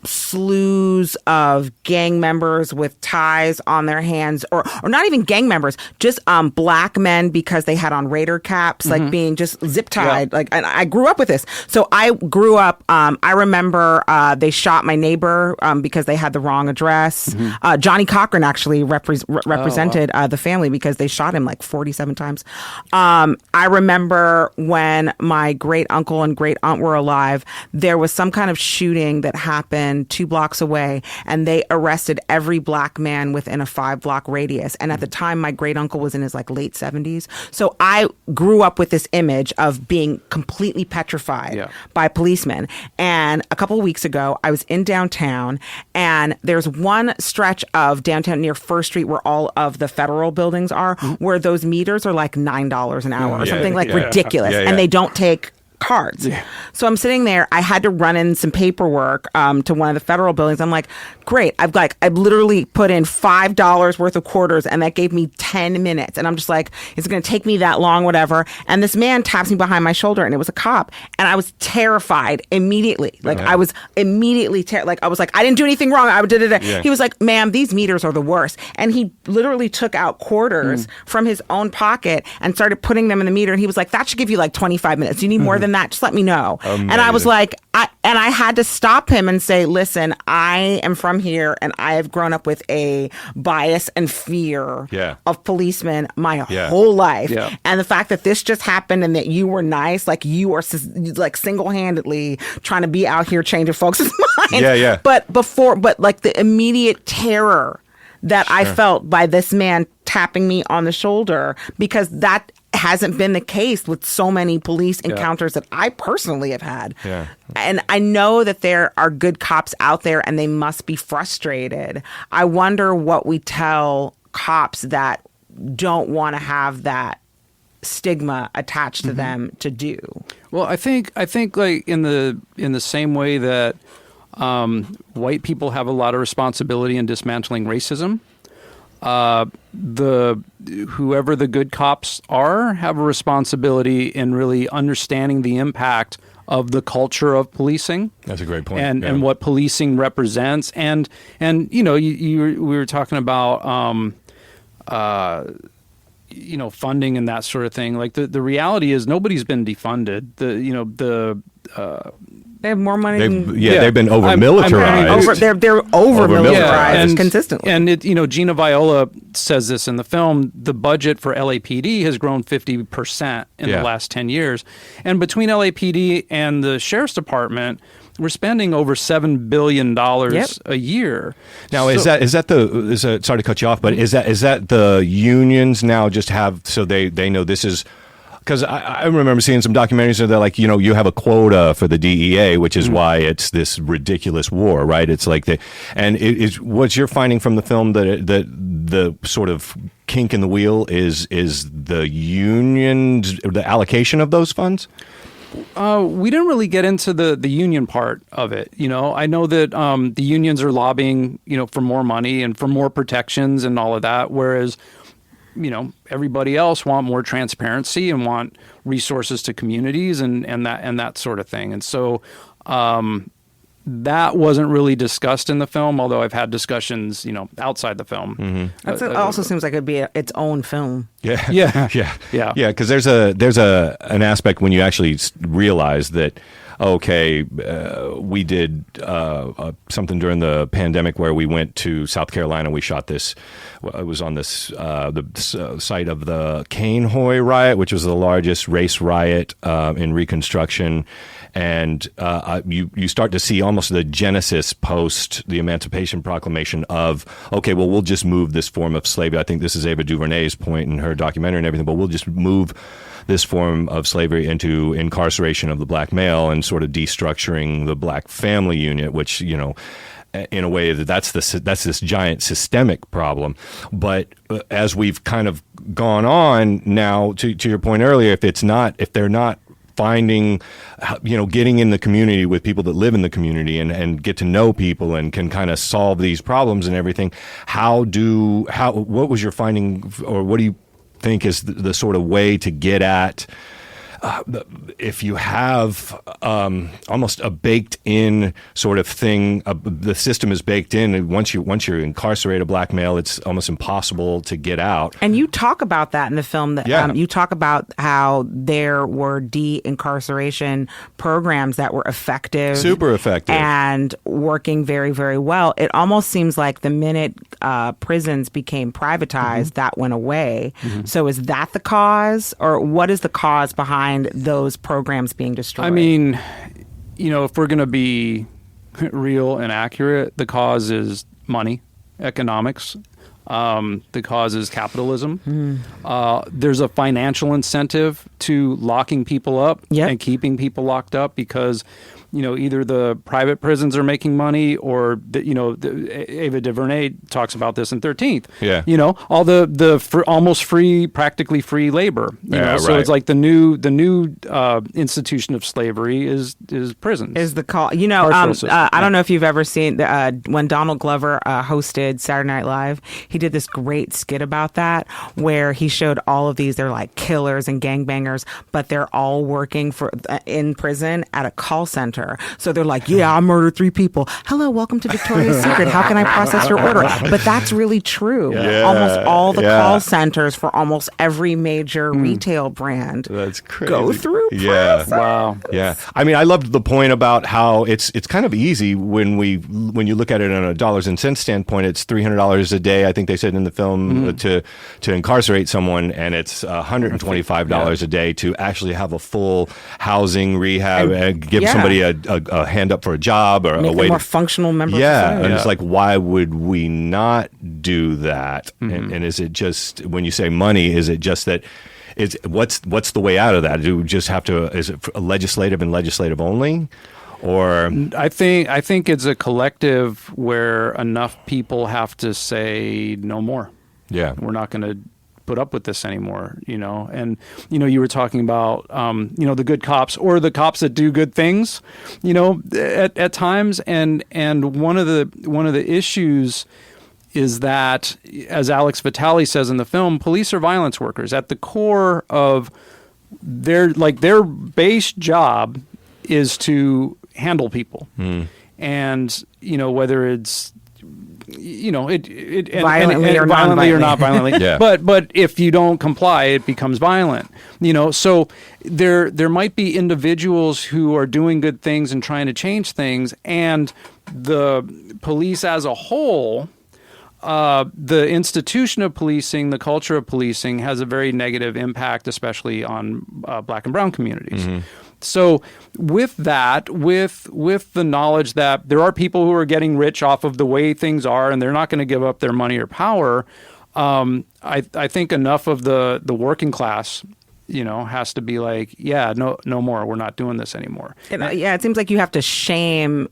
slews of gang members with ties on their hands, or not even gang members, just black men because they had on Raider caps, like being just zip tied. Yeah. Like, and I grew up with this. So I grew up. I remember they shot my neighbor because they had the wrong address. Johnny Cochran actually represented the family because they shot him like 47 times. I remember when my great uncle and great aunt were alive, there was some kind of shooting that happened 2 blocks away, and they arrested every black man within a 5-block radius. And at the time, my great uncle was in his like late 70s. So I grew up with this image of being completely petrified by policemen. And a couple of weeks ago, I was in downtown, and there's one stretch of downtown near First Street where all of the federal buildings are, where those meters are like $9 an hour or something ridiculous, and they don't take cards. Yeah. So I'm sitting there. I had to run in some paperwork to one of the federal buildings. I'm like, great. I've literally put in $5 worth of quarters, and that gave me 10 minutes. And I'm just like, it's going to take me that long, whatever. And this man taps me behind my shoulder, and it was a cop. And I was terrified immediately. Like I was immediately I was like, I didn't do anything wrong. He was like, ma'am, these meters are the worst. And he literally took out quarters from his own pocket and started putting them in the meter. And he was like, that should give you like 25 minutes. You need more than that, just let me know. Amazing. And I was like, I had to stop him and say, listen, I am from here and I have grown up with a bias and fear of policemen my whole life. Yeah. And the fact that this just happened and that you were nice, like you are like single-handedly trying to be out here changing folks' minds. Yeah. But like the immediate terror that I felt by this man tapping me on the shoulder, because that hasn't been the case with so many police encounters that I personally have had. Yeah. And I know that there are good cops out there and they must be frustrated. I wonder what we tell cops that don't want to have that stigma attached to them to do. Well, I think like in the same way that white people have a lot of responsibility in dismantling racism, whoever the good cops are have a responsibility in really understanding the impact of the culture of policing. That's a great point. And what policing represents. And we were talking about funding and that sort of thing. Like the reality is nobody's been defunded. They have more money. They've been over-militarized. They're over-militarized consistently. And Gina Viola says this in the film. The budget for LAPD has grown 50% in the last 10 years, and between LAPD and the Sheriff's Department, we're spending over $7 billion a year. Now, is that sorry to cut you off, but is that the unions now just have so they know this is. Because I remember seeing some documentaries where they're like, you have a quota for the DEA, which is why it's this ridiculous war, right? It's like what's your finding from the film that the sort of kink in the wheel is the unions, the allocation of those funds? We didn't really get into the union part of it. I know that the unions are lobbying, for more money and for more protections and all of that, whereas everybody else want more transparency and want resources to communities and that sort of thing. And so that wasn't really discussed in the film, although I've had discussions, outside the film. Mm-hmm. It also seems like it'd be its own film. Yeah. Because there's an aspect when you actually realize that, okay, we did something during the pandemic where we went to South Carolina. We shot this. It was on this the site of the Cainhoy riot, which was the largest race riot in Reconstruction. And you start to see almost the genesis post the Emancipation Proclamation of, okay, well, we'll just move this form of slavery. I think this is Ava DuVernay's point in her documentary and everything, but we'll just move this form of slavery into incarceration of the black male and sort of destructuring the black family unit, which, in a way that's this giant systemic problem. But as we've kind of gone on now, to your point earlier, if they're not finding, getting in the community with people that live in the community and get to know people and can kind of solve these problems and everything, what was your finding, or what do you think is the sort of way to get at if you have almost a baked-in sort of thing, the system is baked in, and once you incarcerate a black male, it's almost impossible to get out. And you talk about that in the film. You talk about how there were de-incarceration programs that were effective, super effective, and working very, very well. It almost seems like the minute prisons became privatized, that went away. So is that the cause, or what is the cause behind those programs being destroyed? I mean, if we're going to be real and accurate, the cause is money, economics. The cause is capitalism. There's a financial incentive to locking people up and keeping people locked up because, either the private prisons are making money or, Ava DuVernay talks about this in 13th. Yeah. All the almost free, practically free labor. So it's like the new institution of slavery is prisons. Is the call. I don't know if you've ever seen when Donald Glover hosted Saturday Night Live, he did this great skit about that where he showed all of these, they're like killers and gangbangers, but they're all working in prison at a call center. center. So they're like, yeah, I murdered 3 people. Hello, welcome to Victoria's Secret. How can I process your order? But that's really true. Yeah. Almost all the call centers for almost every major retail brand That's crazy. go through Yeah. Wow. Yeah. I mean, I loved the point about how it's kind of easy when you look at it on a dollars and cents standpoint. It's $300 a day, I think they said in the film, to incarcerate someone, and it's $125 a day to actually have a full housing rehab and give somebody a hand up for a job or make a way them more to functional member. yeah, of and it's like, why would we not do that? And is it just, when you say money, is it just that what's the way out of that? Do we just have to, is it legislative and legislative only? Or I think it's a collective where enough people have to say no more. yeah. We're not going to put up with this anymore, and you were talking about the good cops or the cops that do good things, at times, and one of the issues is that, as Alex Vitale says in the film, police are violence workers. At the core of their base job is to handle people, and whether it's violently or not violently. Yeah. But if you don't comply, it becomes violent. So there might be individuals who are doing good things and trying to change things, and the police as a whole, the institution of policing, the culture of policing, has a very negative impact, especially on Black and brown communities. So with that, with the knowledge that there are people who are getting rich off of the way things are, and they're not going to give up their money or power, I think enough of the working class, has to be like, no more. We're not doing this anymore. It seems like you have to shame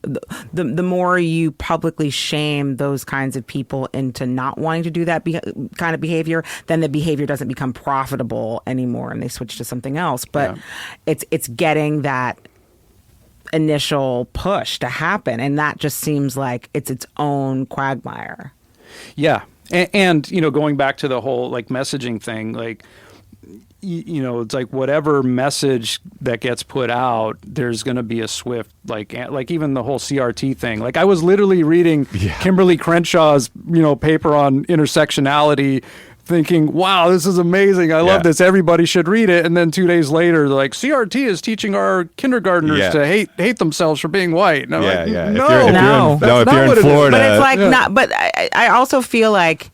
the more you publicly shame those kinds of people into not wanting to do that kind of behavior, then the behavior doesn't become profitable anymore, and they switch to something else. But it's getting that initial push to happen, and that just seems like it's its own quagmire. Yeah, and going back to the whole messaging thing, it's like whatever message that gets put out, there's going to be a swift, like even the whole CRT thing. Like, I was literally reading Kimberly Crenshaw's, paper on intersectionality, thinking, wow, this is amazing. I love this. Everybody should read it. And then 2 days later, they're like, CRT is teaching our kindergartners to hate themselves for being white. And I'm like, no. If you're in Florida. But it's like not, but I also feel like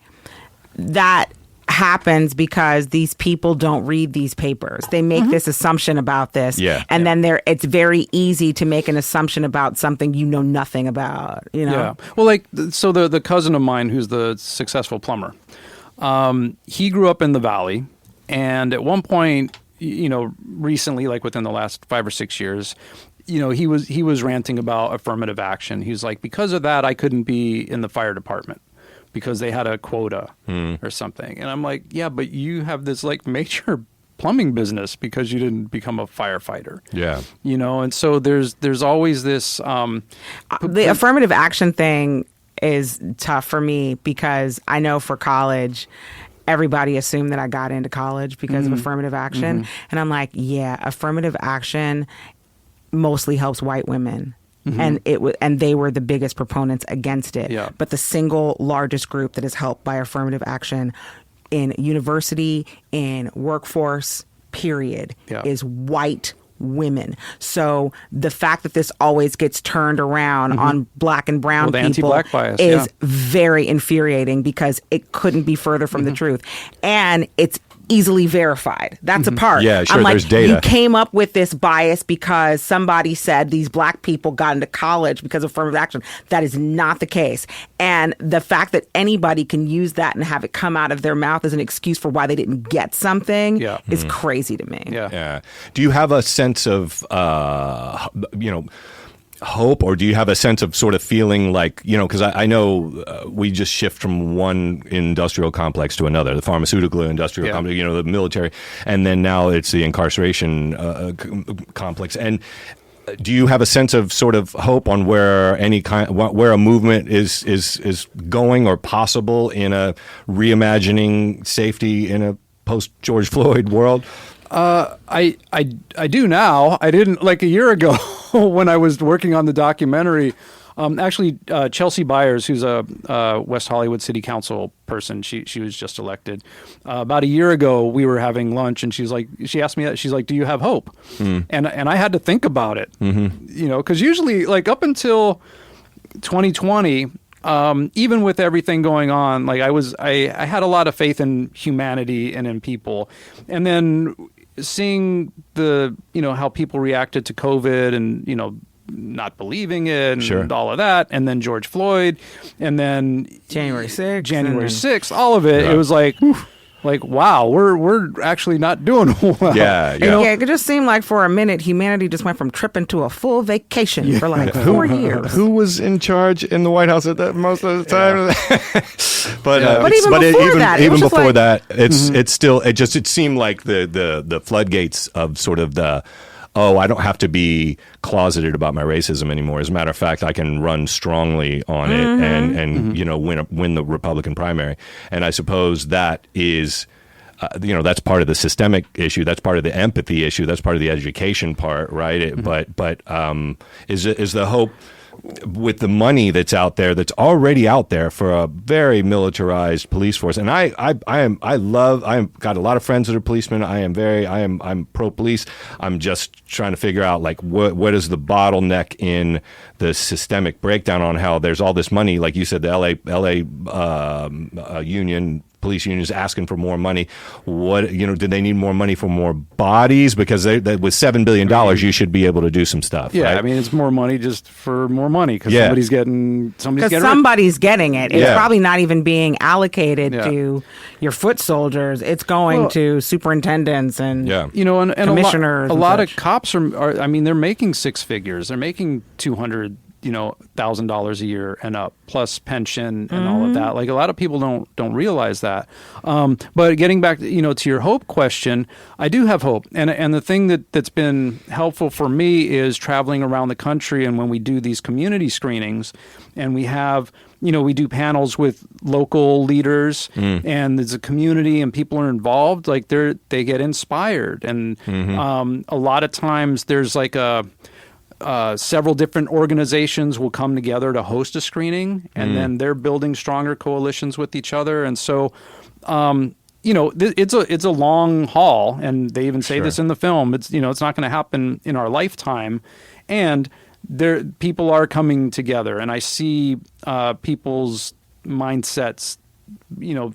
that happens because these people don't read these papers. They make this assumption about this, and then it's very easy to make an assumption about something you know nothing about. Yeah. Well, so the cousin of mine who's the successful plumber, he grew up in the Valley, and at one point, recently, within the last 5 or 6 years, he was ranting about affirmative action. He's like, because of that, I couldn't be in the fire department, because they had a quota or something. And I'm like, yeah, but you have this major plumbing business because you didn't become a firefighter. Yeah. And so there's always this... the affirmative action thing is tough for me, because I know for college, everybody assumed that I got into college because of affirmative action. And I'm like, affirmative action mostly helps white women. And they were the biggest proponents against it. Yeah. But the single largest group that is helped by affirmative action in university, in workforce, period, is white women. So the fact that this always gets turned around on Black and brown people anti-Black bias, is very infuriating, because it couldn't be further from the truth. And it's easily verified. That's a part. Yeah, sure, I'm like, there's data. You came up with this bias because somebody said these Black people got into college because of affirmative action. That is not the case. And the fact that anybody can use that and have it come out of their mouth as an excuse for why they didn't get something is crazy to me. Yeah. Do you have a sense of, hope, or do you have a sense of sort of feeling like, because I know we just shift from one industrial complex to another, the pharmaceutical industrial complex, the military, and then now it's the incarceration complex. And do you have a sense of sort of hope on where where a movement is going or possible in a reimagining safety in a post George Floyd world? I do now. I didn't a year ago. when I was working on the documentary, actually, Chelsea Byers, who's a West Hollywood City Council person, she was just elected. About a year ago, we were having lunch, and she asked me that. She's like, "Do you have hope?" And I had to think about it, because usually, like up until 2020. Even with everything going on, like I had a lot of faith in humanity and in people, and then seeing how people reacted to COVID and not believing it and all of that, and then George Floyd, and then January 6th, all of it. It was like, wow, we're actually not doing well. Yeah. It could just seem like for a minute humanity just went from tripping to a full vacation for like 4 years. Who was in charge in the White House at that most of the time? But even before that, it's still it seemed like the floodgates of sort of the. Oh, I don't have to be closeted about my racism anymore. As a matter of fact, I can run strongly on it and win the Republican primary. And I suppose that is, that's part of the systemic issue. That's part of the empathy issue. That's part of the education part, right? But is the hope with the money that's out there, that's already out there for a very militarized police force? And I've got a lot of friends that are policemen. I'm pro police. I'm just trying to figure out like what is the bottleneck in the systemic breakdown on how there's all this money, like you said, the LA union. Police unions asking for more money. Did they need more money for more bodies? Because with $7 billion, you should be able to do some stuff. Yeah, right? I mean, it's more money just for more money because somebody's getting it. It's probably not even being allocated to your foot soldiers. It's going to superintendents and commissioners. A lot of cops are. I mean, they're making six figures. They're making $200,000 a year and up, plus pension and all of that. Like a lot of people don't realize that. But getting back, to your hope question, I do have hope, and the thing that's been helpful for me is traveling around the country, and when we do these community screenings, and we have. We do panels with local leaders, and there's a community, and people are involved. Like they get inspired, and a lot of times there's like several different organizations will come together to host a screening, and then they're building stronger coalitions with each other. And so, it's a long haul, and they even say this in the film. It's it's not going to happen in our lifetime, and people are coming together, and I see people's mindsets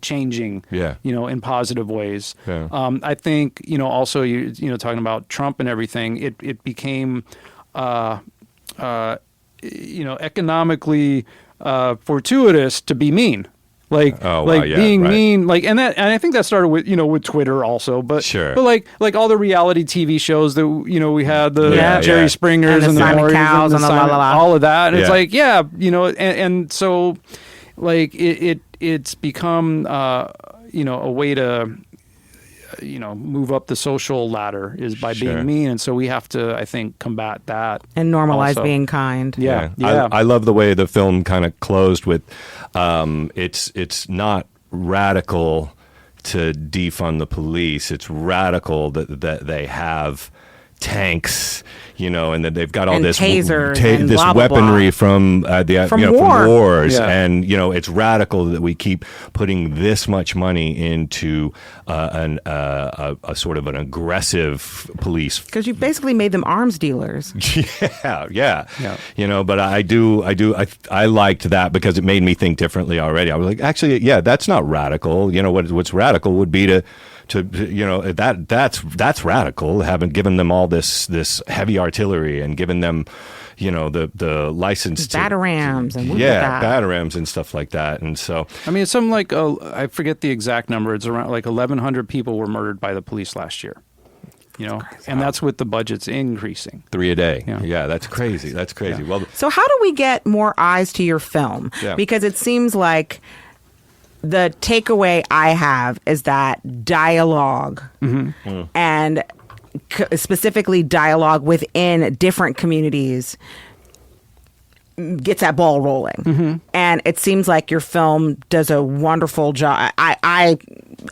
changing, in positive ways. Yeah. I think, also talking about Trump and everything, it became economically fortuitous to be mean. Being mean, and I think that started with Twitter also, but but all the reality TV shows that we had, the Jerry Springers and the Simon Cowell and all of that, and it's and so it's become a way to move up the social ladder is by being mean, and so we have to, I think, combat that and normalize being kind. Yeah. I love the way the film kind of closed with it's not radical to defund the police. It's radical that they have tanks, and that they've got all this tasers and this blah, blah, weaponry blah. from wars, and it's radical that we keep putting this much money into a sort of an aggressive police, because you basically made them arms dealers. Yeah. But I liked that because it made me think differently already. I was like, actually, that's not radical. What's radical would be to that's radical, having given them all this heavy artillery and given them the license to batarams and batarams and stuff like that. And so I mean, it's something like I forget the exact number. It's around like 1,100 people were murdered by the police last year. And that's with the budgets increasing. 3 a day. Yeah, that's crazy. That's crazy. Yeah. Well, so how do we get more eyes to your film? Yeah. Because it seems like the takeaway I have is that dialogue and specifically dialogue within different communities gets that ball rolling. And it seems like your film does a wonderful job. I,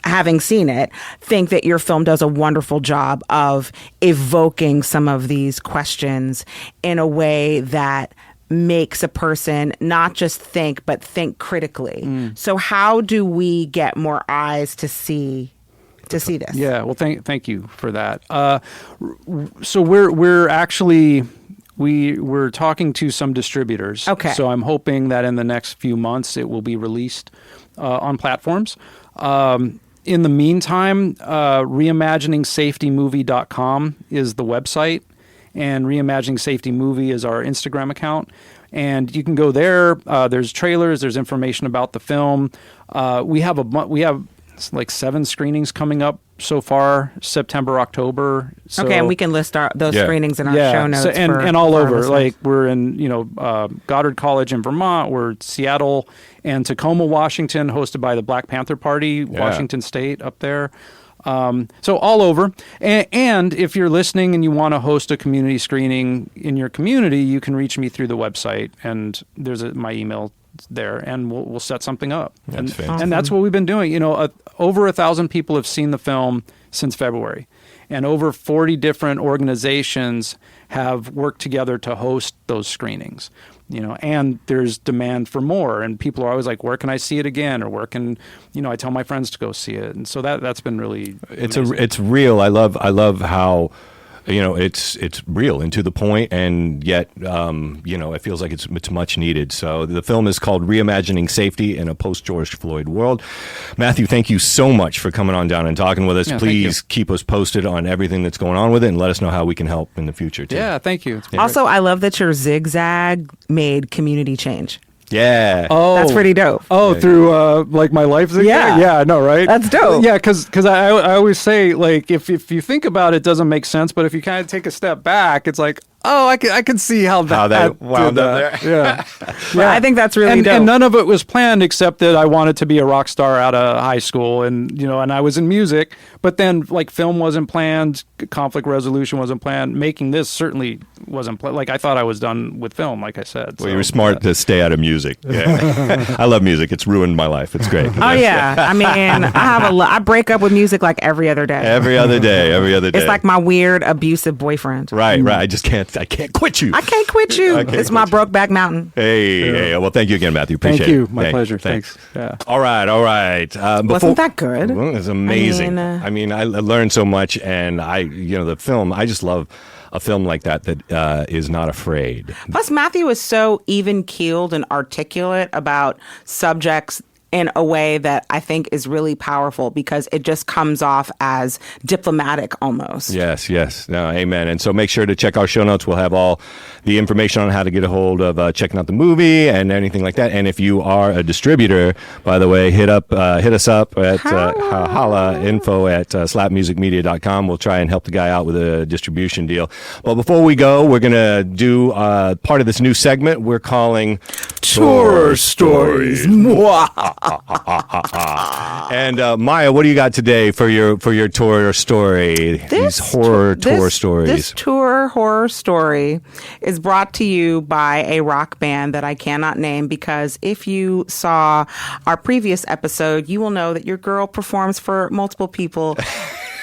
having seen it, think that your film does a wonderful job of evoking some of these questions in a way that makes a person not just think, but think critically. So how do we get more eyes to see this? Yeah, well, thank you for that. So we're actually we're talking to some distributors. Okay. So I'm hoping that in the next few months it will be released on platforms. In the meantime, reimaginingsafetymovie.com is the website, and Reimagining Safety Movie is our Instagram account. And you can go there. There's trailers. There's information about the film. We have like 7 screenings coming up so far, September, October. So, okay, and we can list those screenings in our show notes. So, and all over. Like we're in, Goddard College in Vermont. We're Seattle and Tacoma, Washington, hosted by the Black Panther Party, Washington State up there. So all over. And if you're listening and you want to host a community screening in your community, you can reach me through the website, and there's my email there, and we'll set something up. That's fantastic. And that's what we've been doing. Over 1,000 people have seen the film since February, and over 40 different organizations have worked together to host those screenings. And there's demand for more, and people are always like, where can I see it again? Or where can, I tell my friends to go see it. And so that's been really amazing. It's real. I love how, it's real and to the point, and yet, it feels like it's much needed. So the film is called Reimagining Safety in a Post-George Floyd World. Matthew, thank you so much for coming on down and talking with us. Yeah, Please keep us posted on everything that's going on with it, and let us know how we can help in the future, too. Yeah, thank you. Also, I love that your zigzag made community change. Yeah. Oh, that's pretty dope. Oh, through like my life zigzag? Yeah. Yeah, I know, right? That's dope. Yeah, because I always say, like, if you think about it, it doesn't make sense, but if you kind of take a step back, it's like, oh, I can see how that wound up there. Yeah. Yeah, I think that's really dope. And none of it was planned, except that I wanted to be a rock star out of high school, and and I was in music, but then like film wasn't planned, conflict resolution wasn't planned, making this certainly wasn't planned. Like I thought I was done with film, like I said. Well, you were smart to stay out of music. Yeah. I love music. It's ruined my life. It's great. Oh yeah. I mean, I break up with music like every other day. Every other day. It's like my weird abusive boyfriend. Right. I just can't quit you. I can't quit you. It's my Brokeback Mountain. Hey. Well, thank you again, Matthew. Appreciate it. Thank you. My pleasure. Thanks. Yeah. All right. Wasn't that good? Well, it was amazing. I mean, I learned so much, and the film, I just love a film like that is not afraid. Plus, Matthew is so even-keeled and articulate about subjects in a way that I think is really powerful, because it just comes off as diplomatic almost. Yes. No, amen. And so make sure to check our show notes. We'll have all the information on how to get a hold of checking out the movie and anything like that. And if you are a distributor, by the way, hit us up at info@slapmusicmedia.com. We'll try and help the guy out with a distribution deal. Well, before we go, we're going to do part of this new segment we're calling Tour Stories. And Maiya, what do you got today for your tour story? These tour stories. This tour horror story is brought to you by a rock band that I cannot name, because if you saw our previous episode, you will know that your girl performs for multiple people.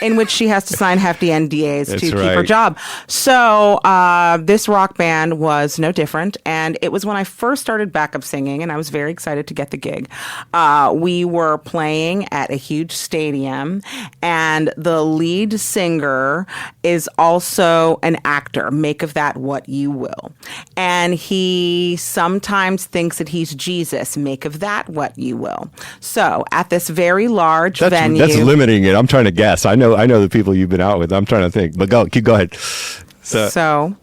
In which she has to sign hefty NDAs to keep her job. So this rock band was no different. And it was when I first started backup singing, and I was very excited to get the gig. We were playing at a huge stadium, and the lead singer is also an actor. Make of that what you will. And he sometimes thinks that he's Jesus. Make of that what you will. So at this very large venue. That's limiting it. I'm trying to guess. I know the people you've been out with. I'm trying to think. But go ahead. So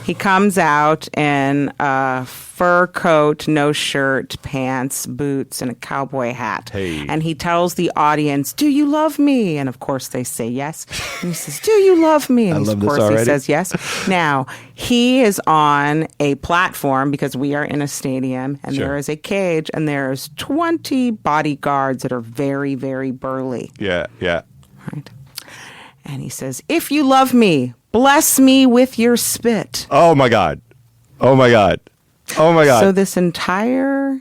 he comes out in a fur coat, no shirt, pants, boots, and a cowboy hat. Hey. And he tells the audience, "Do you love me?" And of course they say yes. And he says, "Do you love me?" And of course he says yes. Now, he is on a platform, because we are in a stadium, and there is a cage, and there's 20 bodyguards that are very, very burly. Yeah. Right. And he says, "If you love me, bless me with your spit." Oh my God. Oh my God. So this entire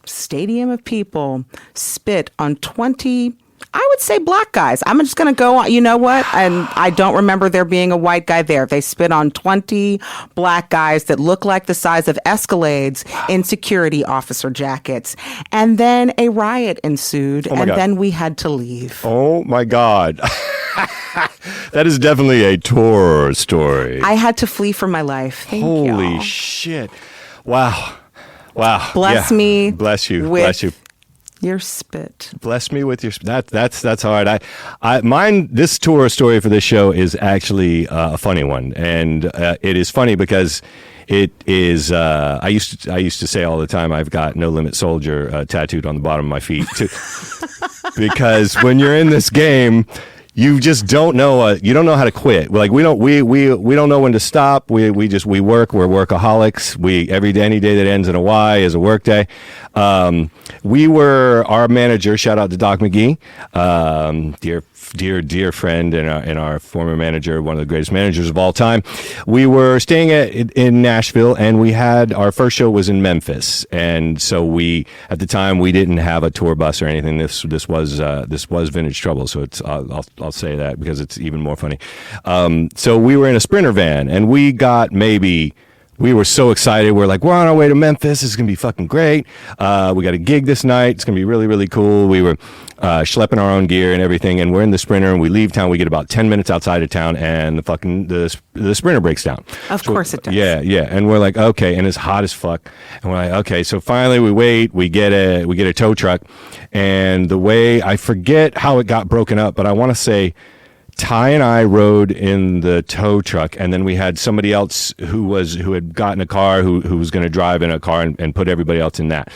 stadium of people spit on 20, I would say, black guys. I'm just going to go on. You know what? And I don't remember there being a white guy there. They spit on 20 black guys that look like the size of Escalades in security officer jackets. And then a riot ensued, and God. then we had to leave. Oh my God. That is definitely a tour story. I had to flee for my life. Thank Holy you. shit. Wow. Wow. Bless Yeah. me. Bless you. with Bless you. Your spit. Bless me with your that's hard. Mine. This tour story for this show is actually a funny one, and it is funny because it is. I used to say all the time, I've got No Limit Soldier tattooed on the bottom of my feet, too, because when you're in this game, you just don't know. You don't know how to quit. Like we don't know when to stop. We work. We're workaholics. Every day, any day that ends in a Y is a work day. We were our manager. Shout out to Doc McGee, dear friend and our former manager, one of the greatest managers of all time. We were staying in Nashville, and we had our first show was in Memphis, and so at the time we didn't have a tour bus or anything. This was Vintage Trouble, so it's I'll say that because it's even more funny. So we were in a Sprinter van, and we were so excited. We're like, we're on our way to Memphis. This is going to be fucking great. We got a gig this night. It's going to be really, really cool. We were schlepping our own gear and everything, and we're in the Sprinter, and we leave town. We get about 10 minutes outside of town, and the Sprinter breaks down. Of course it does. Yeah. And we're like, okay, and it's hot as fuck. And we're like, okay. So finally we wait. We get a tow truck, and the way, I forget how it got broken up, but I want to say Ty and I rode in the tow truck, and then we had somebody else who had gotten a car who was going to drive in a car and put everybody else in that.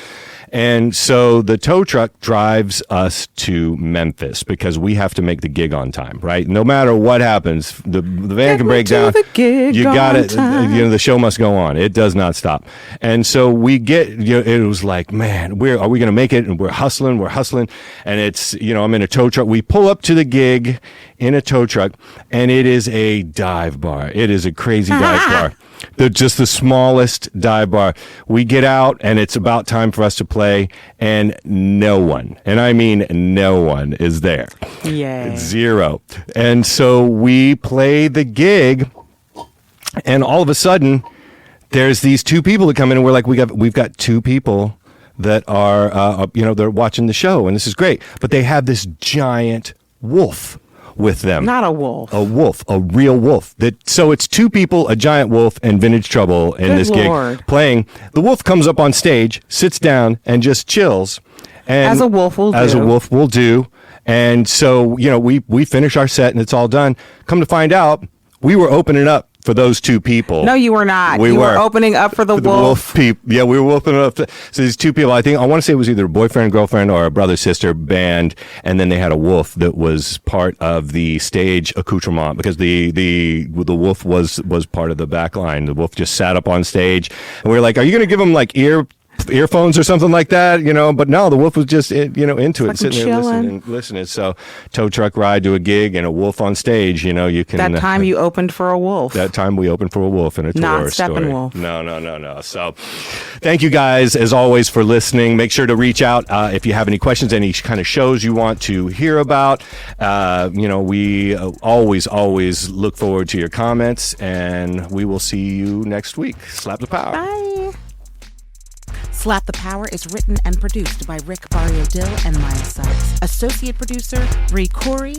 And so the tow truck drives us to Memphis because we have to make the gig on time, right? No matter what happens, the van can break down. You got it. The show must go on. It does not stop. And so we get, it was like, man, are we going to make it? And we're hustling. And it's, I'm in a tow truck. We pull up to the gig in a tow truck, and it is a dive bar. It is a crazy dive bar. Just the smallest dive bar. We get out, and it's about time for us to play, and no one, and I mean no one, is there. Yeah. Zero. And so we play the gig, and all of a sudden, there's these two people that come in, and we're like, we've got two people that are, they're watching the show, and this is great. But they have this giant wolf with them. Not a wolf. A wolf, a real wolf. So it's two people, a giant wolf, and Vintage Trouble in Good this Lord. gig playing. The wolf comes up on stage, sits down, and just chills. And As a wolf will do. As a wolf will do. And so, we finish our set, and it's all done. Come to find out, we were opening up for those two people. No, you were not. We you were opening up for the wolf. people. Yeah, we were opening up. So these two people, I want to say it was either a boyfriend, girlfriend, or a brother-sister band, and then they had a wolf that was part of the stage accoutrement because the wolf was part of the back line. The wolf just sat up on stage, and we were like, "Are you going to give him like earphones or something like that?" But no, the wolf was just into it, sitting there listening. So tow truck ride to a gig and a wolf on stage. You can. That time you opened for a wolf. That time we opened for a wolf in a tour Not story. Steppenwolf. No. So thank you guys as always for listening. Make sure to reach out if you have any questions, any kind of shows you want to hear about. We always look forward to your comments, and we will see you next week. Slap the power. Bye. Slap the Power is written and produced by Rick Barrio-Dill and Maiya Sykes. Associate producer, Bree Corey.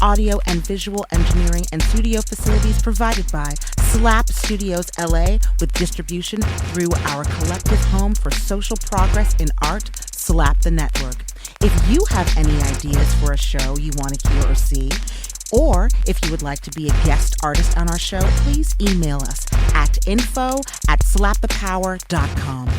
Audio and visual engineering and studio facilities provided by Slap Studios LA, with distribution through our collective home for social progress in art, Slap the Network. If you have any ideas for a show you want to hear or see, or if you would like to be a guest artist on our show, please email us at info@slapthepower.com.